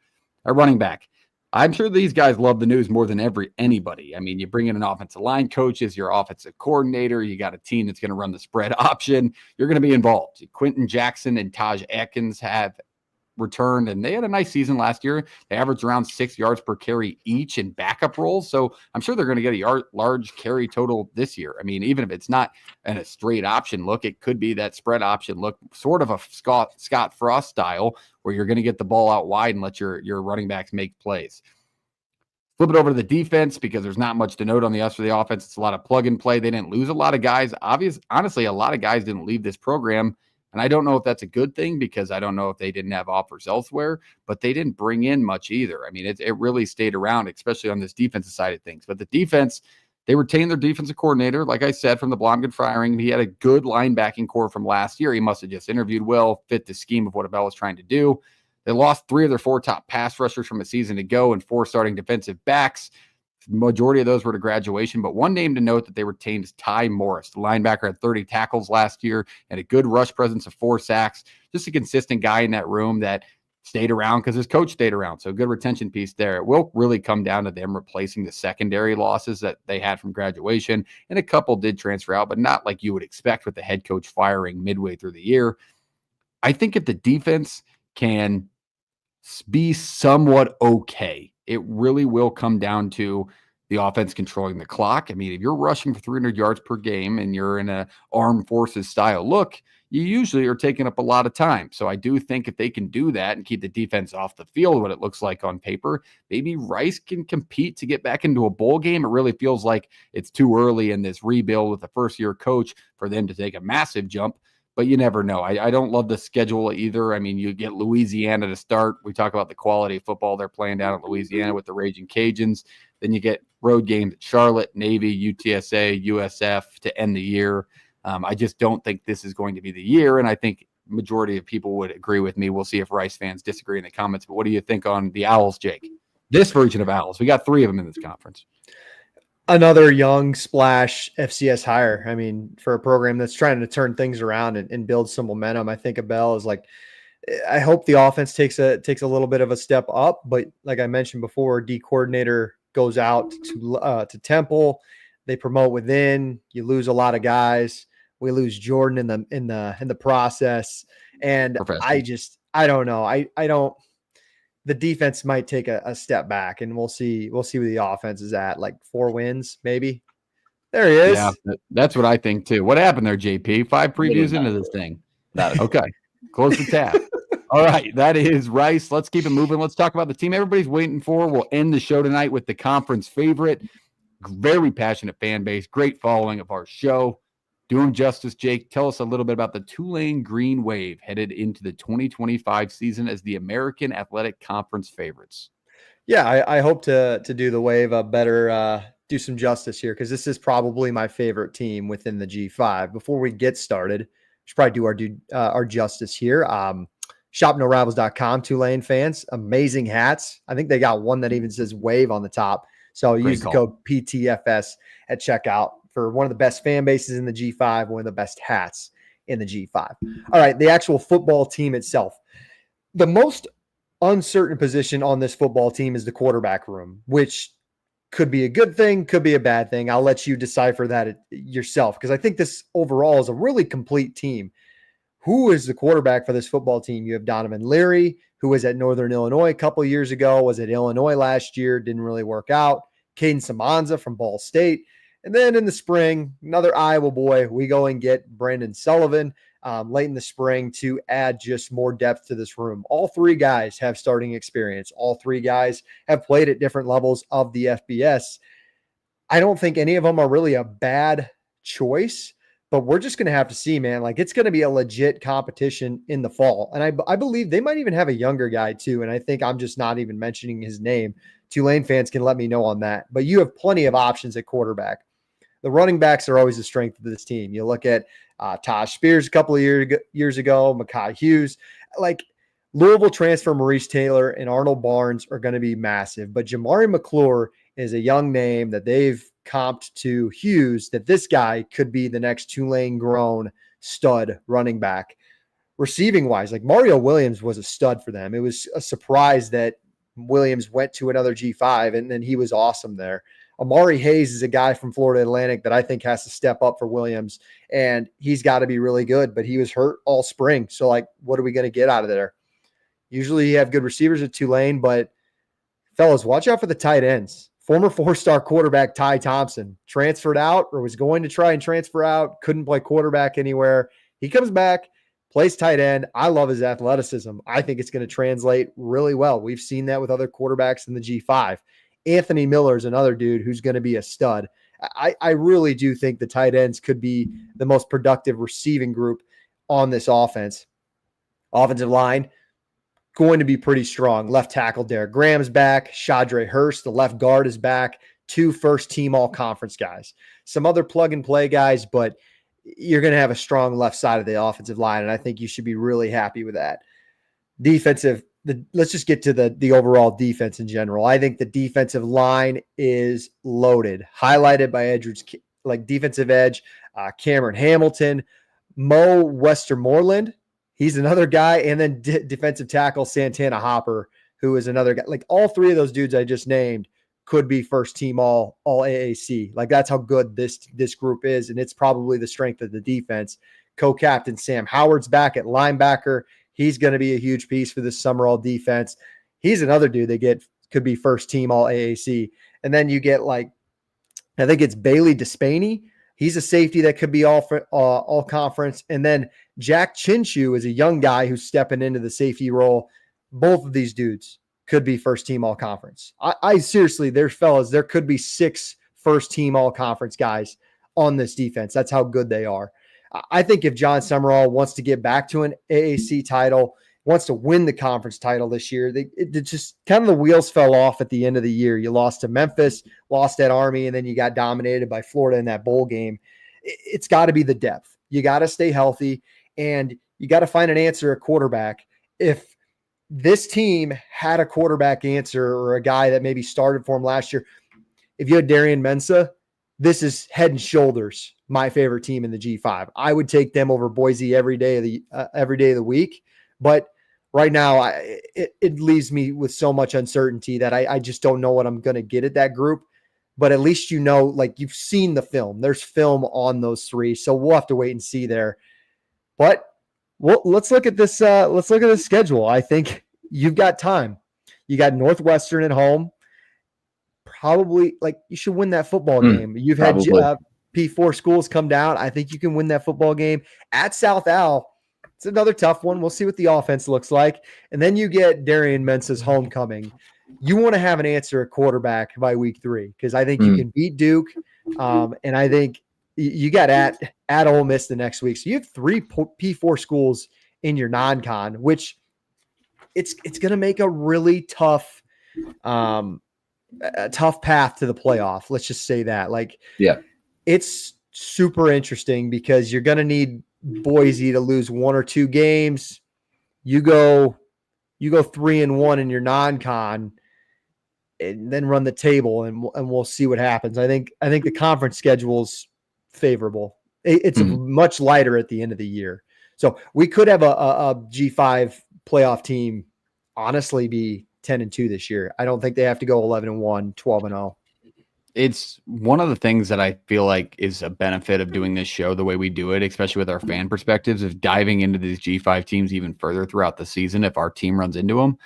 S1: A running back. I'm sure these guys love the news more than anybody. I mean, you bring in an offensive line coach as your offensive coordinator. You got a team that's going to run the spread option. You're going to be involved. Quentin Jackson and Taj Atkins have returned, and they had a nice season last year. They averaged around 6 yards per carry each in backup roles. So I'm sure they're going to get a large carry total this year. I mean, even if it's not in a straight option look, it could be that spread option look, sort of a Scott Frost style, where you're going to get the ball out wide and let your running backs make plays. Flip it over to the defense, because there's not much to note on the rest of the offense. It's a lot of plug and play. They didn't lose a lot of guys. Honestly, a lot of guys didn't leave this program. And I don't know if that's a good thing, because I don't know if they didn't have offers elsewhere, but they didn't bring in much either. I mean, it really stayed around, especially on this defensive side of things. But the defense, they retained their defensive coordinator. Like I said, from the Blomgren firing, he had a good linebacking core from last year. He must have just interviewed well, fit the scheme of what Abel was trying to do. They lost 3 of their 4 top pass rushers from a season ago and 4 starting defensive backs. The majority of those were to graduation, but one name to note that they retained is Ty Morris. The linebacker had 30 tackles last year and a good rush presence of 4 sacks. Just a consistent guy in that room that stayed around because his coach stayed around. So good retention piece there. It will really come down to them replacing the secondary losses that they had from graduation. And a couple did transfer out, but not like you would expect with the head coach firing midway through the year. I think if the defense can be somewhat okay, it really will come down to the offense controlling the clock. I mean, if you're rushing for 300 yards per game and you're in a armed forces style look, you usually are taking up a lot of time. So I do think if they can do that and keep the defense off the field, what it looks like on paper, maybe Rice can compete to get back into a bowl game. It really feels like it's too early in this rebuild with the first-year coach for them to take a massive jump. but you never know. I don't love the schedule either. I mean, you get Louisiana to start. We talk about the quality of football they're playing down at Louisiana with the Raging Cajuns. Then you get road games at Charlotte, Navy, UTSA, USF to end the year. I just don't think this is going to be the year, and I think majority of people would agree with me. We'll see if Rice fans disagree in the comments, but what do you think on the Owls, Jake? This version of Owls. We got 3 of them in this conference.
S2: Another young splash FCS hire. I mean, for a program that's trying to turn things around and build some momentum, I think Abel is like, I hope the offense takes a little bit of a step up, but like I mentioned before, D coordinator goes out to Temple. They promote within. You lose a lot of guys. We lose Jordan in the process, and I don't know. I don't. The defense might take a step back, and we'll see. We'll see where the offense is at. Like 4 wins, maybe. There he is.
S1: Yeah, that's what I think too. What happened there, JP? 5 previews into this thing. Okay, close the tab. All right, that is Rice. Let's keep it moving. Let's talk about the team everybody's waiting for. We'll end the show tonight with the conference favorite. Very passionate fan base. Great following of our show. Do him justice, Jake. Tell us a little bit about the Tulane Green Wave headed into the 2025 season as the American Athletic Conference favorites.
S2: Yeah, I hope to do the Wave a better, do some justice here, because this is probably my favorite team within the G5. Before we get started, we should probably do our justice here. ShopNoRivals.com, Tulane fans, amazing hats. I think they got one that even says Wave on the top. So use the code PTFS at checkout for one of the best fan bases in the G5, one of the best hats in the G5. All right, the actual football team itself. The most uncertain position on this football team is the quarterback room, which could be a good thing, could be a bad thing. I'll let you decipher that yourself, because I think this overall is a really complete team. Who is the quarterback for this football team? You have Donovan Leary, who was at Northern Illinois a couple of years ago, was at Illinois last year, didn't really work out. Caden Samanza from Ball State. And then in the spring, another Iowa boy, we go and get Brandon Sullivan late in the spring to add just more depth to this room. All 3 guys have starting experience. All 3 guys have played at different levels of the FBS. I don't think any of them are really a bad choice, but we're just going to have to see, man. Like, it's going to be a legit competition in the fall. And I believe they might even have a younger guy too. And I think I'm just not even mentioning his name. Tulane fans can let me know on that. But you have plenty of options at quarterback. The running backs are always the strength of this team. You look at Taj Spears a couple of years ago, Mekhi Hughes. Like, Louisville transfer Maurice Taylor and Arnold Barnes are going to be massive. But Jamari McClure is a young name that they've comped to Hughes, that this guy could be the next Tulane-grown stud running back. Receiving-wise, like, Mario Williams was a stud for them. It was a surprise that Williams went to another G5, and then he was awesome there. Amari Hayes is a guy from Florida Atlantic that I think has to step up for Williams, and he's got to be really good, but he was hurt all spring. So, like, what are we going to get out of there? Usually you have good receivers at Tulane, but fellas, watch out for the tight ends. Former 4-star quarterback Ty Thompson transferred out, or was going to try and transfer out, couldn't play quarterback anywhere. He comes back, plays tight end. I love his athleticism. I think it's going to translate really well. We've seen that with other quarterbacks in the G5. Anthony Miller is another dude who's going to be a stud. I really do think the tight ends could be the most productive receiving group on this offense. Offensive line, going to be pretty strong. Left tackle Derek Graham's back. Shadre Hurst, the left guard, is back. 2 first-team all-conference guys. Some other plug-and-play guys, but you're going to have a strong left side of the offensive line, and I think you should be really happy with that. Let's just get to the overall defense in general. I think the defensive line is loaded, highlighted by Edwards, like defensive edge, Cameron Hamilton, Mo Westermoreland. He's another guy. And then defensive tackle Santana Hopper, who is another guy. Like, all 3 of those dudes I just named could be first team all AAC. Like, that's how good this group is. And it's probably the strength of the defense. Co-captain Sam Howard's back at linebacker. He's going to be a huge piece for this summer all defense. He's another dude that could be first team all AAC. And then you get, like, I think it's Bailey Despaney. He's a safety that could be all conference. And then Jack Chinshu is a young guy who's stepping into the safety role. Both of these dudes could be first team all conference. I seriously, there could be 6 first team all conference guys on this defense. That's how good they are. I think if John Summerall wants to get back to an AAC title, wants to win the conference title this year, it just kind of the wheels fell off at the end of the year. You lost to Memphis, lost at Army, and then you got dominated by Florida in that bowl game. It's got to be the depth. You got to stay healthy, and you got to find an answer at quarterback. If this team had a quarterback answer or a guy that maybe started for him last year, if you had Darian Mensah, this is head and shoulders my favorite team in the G5. I would take them over Boise every day of the week. But right now, it leaves me with so much uncertainty that I just don't know what I'm going to get at that group. But at least like you've seen the film. There's film on those three, so we'll have to wait and see there. But let's look at this. Let's look at the schedule. I think you've got time. You got Northwestern at home. Probably, like, you should win that football game. You've had P4 schools come down. I think you can win that football game at South Al. It's another tough one. We'll see what the offense looks like. And then you get Darian Mensah's homecoming. You want to have an answer at quarterback by week 3, because I think you can beat Duke. And I think you got at Ole Miss the next week. So you have 3 P4 schools in your non-con, which it's going to make a really tough path to the playoff. Let's just say that. It's super interesting because you're going to need Boise to lose 1 or 2 games. You go 3-1 in your non-con, and then run the table, and we'll see what happens. I think the conference schedule's favorable. It's much lighter at the end of the year, so we could have a G5 playoff team honestly be 10-2 this year. I don't think they have to go 11-1, 12-0.
S1: It's one of the things that I feel like is a benefit of doing this show the way we do it, especially with our fan perspectives, of diving into these G5 teams even further throughout the season if our team runs into them.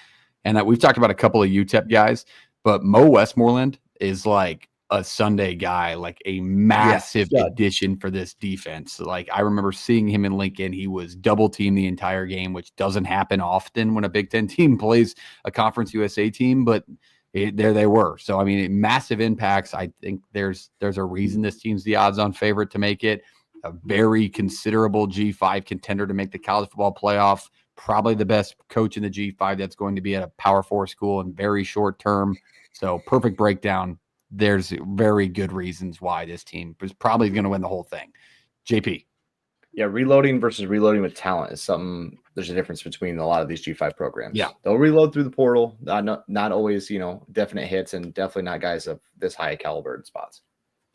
S1: And that we've talked about a couple of UTEP guys, but Mo Westmoreland is like a Sunday guy, like a massive addition for this defense. Like, I remember seeing him in Lincoln. He was double teamed the entire game, which doesn't happen often when a Big Ten team plays a Conference USA team, but there they were. So, I mean, massive impacts. I think there's a reason this team's the odds-on favorite to make it. A very considerable G5 contender to make the college football playoff. Probably the best coach in the G5 that's going to be at a Power 4 school in very short term. So, perfect breakdown. There's very good reasons why this team is probably going to win the whole thing. JP.
S3: Yeah, reloading versus reloading with talent is something. There's a difference between a lot of these G5 programs.
S1: Yeah,
S3: they'll reload through the portal. Not always, definite hits, and definitely not guys of this high caliber in spots.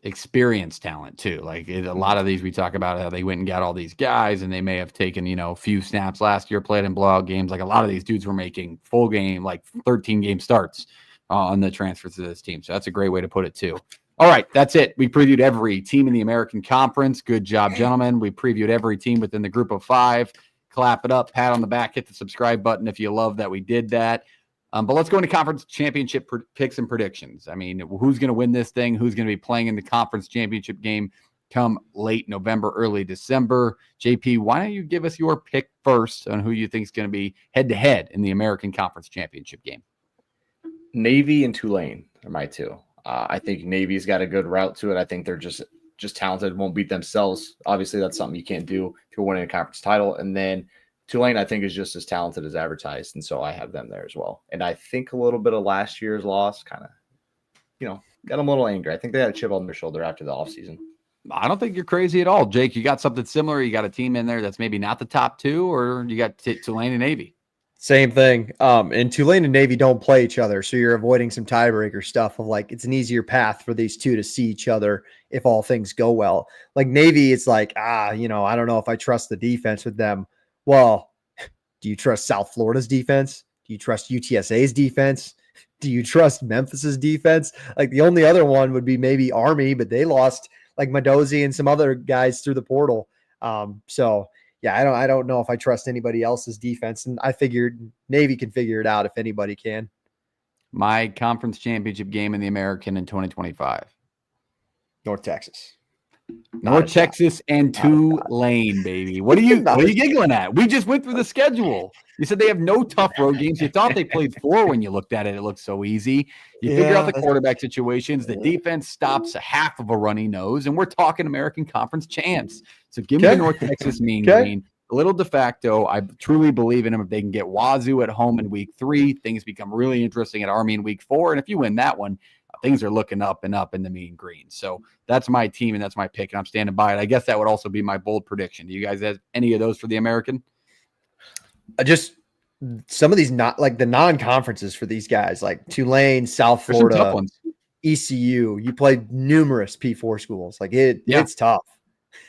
S1: Experienced talent too. Like, a lot of these, we talk about how they went and got all these guys, and they may have taken a few snaps last year, played in blowout games. Like, a lot of these dudes were making full game, like 13 game starts on the transfers to this team. So that's a great way to put it too. All right, that's it. We previewed every team in the American Conference. Good job, gentlemen. We previewed every team within the group of 5. Clap it up, pat on the back, hit the subscribe button if you love that we did that. But let's go into conference championship picks and predictions. I mean, who's going to win this thing? Who's going to be playing in the conference championship game come late November, early December? JP, why don't you give us your pick first on who you think is going to be head-to-head in the American Conference championship game?
S3: Navy and Tulane are my 2. I think Navy's got a good route to it. I think they're just talented, won't beat themselves. Obviously, that's something you can't do if you're winning a conference title. And then Tulane, I think, is just as talented as advertised, and so I have them there as well. And I think a little bit of last year's loss kind of, got them a little angry. I think they had a chip on their shoulder after the offseason.
S1: I don't think you're crazy at all. Jake, you got something similar? You got a team in there that's maybe not the top 2, or you got Tulane and Navy?
S2: Same thing. And Tulane and Navy don't play each other, so you're avoiding some tiebreaker stuff of like, it's an easier path for these two to see each other if all things go well. Like Navy, it's like, I don't know if I trust the defense with them. Well, do you trust South Florida's defense? Do you trust UTSA's defense? Do you trust Memphis's defense? Like, the only other one would be maybe Army, but they lost like Mendoza and some other guys through the portal. So yeah, I don't know if I trust anybody else's defense, and I figured Navy can figure it out if anybody can.
S1: My conference championship game in the American in 2025.
S2: North Texas.
S1: North Texas and Tulane, baby. What are you giggling at? We just went through the schedule. You said they have no tough road games. You thought they played 4 when you looked at it. It looked so easy. You figure out the quarterback situations. The defense stops a half of a runny nose, and we're talking American Conference champs. So give me the North Texas Mean Green. A little de facto. I truly believe in them. If they can get Wazoo at home in week 3, things become really interesting at Army in week 4. And if you win that one, things are looking up and up in the Mean Green. So that's my team and that's my pick, and I'm standing by it. I guess that would also be my bold prediction. Do you guys have any of those for the American?
S2: Just some of these not like the non-conferences for these guys, like Tulane, South Florida, ECU. You played numerous P4 schools. Like it's tough.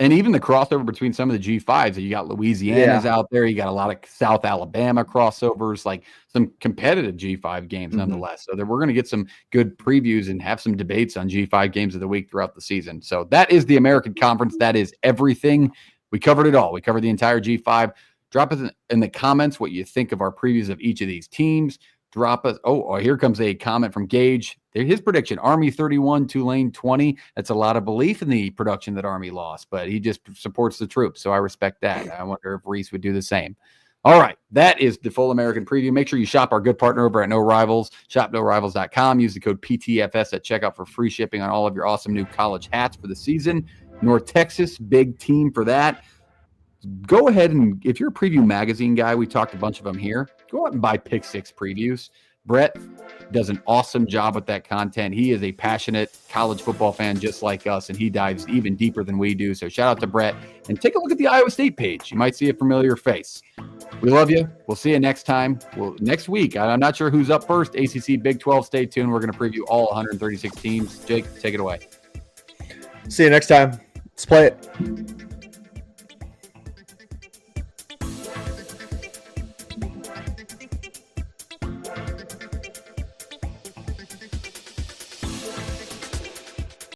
S1: And even the crossover between some of the G5s, you got Louisiana's out there. You got a lot of South Alabama crossovers, like some competitive G5 games nonetheless. So we're going to get some good previews and have some debates on G5 games of the week throughout the season. So that is the American Conference. That is everything. We covered it all. We covered the entire G5. Drop us in the comments what you think of our previews of each of these teams. Drop us. Oh, here comes a comment from Gage. His prediction: Army 31, Tulane 20. That's a lot of belief in the production that Army lost, but he just supports the troops, so I respect that. I wonder if Reese would do the same. All right, that is the full American preview. Make sure you shop our good partner over at No Rivals. Shop NoRivals.com. Use the code PTFS at checkout for free shipping on all of your awesome new college hats for the season. North Texas, big team for that. Go ahead and, if you're a preview magazine guy, we talked a bunch of them here, go out and buy Pick 6 previews. Brett does an awesome job with that content. He is a passionate college football fan just like us, and he dives even deeper than we do. So shout out to Brett, and take a look at the Iowa State page. You might see a familiar face. We love you. We'll see you next time. Well, next week, I'm not sure who's up first. ACC, Big 12, stay tuned. We're going to preview all 136 teams. Jake, take it away.
S2: See you next time. Let's play it.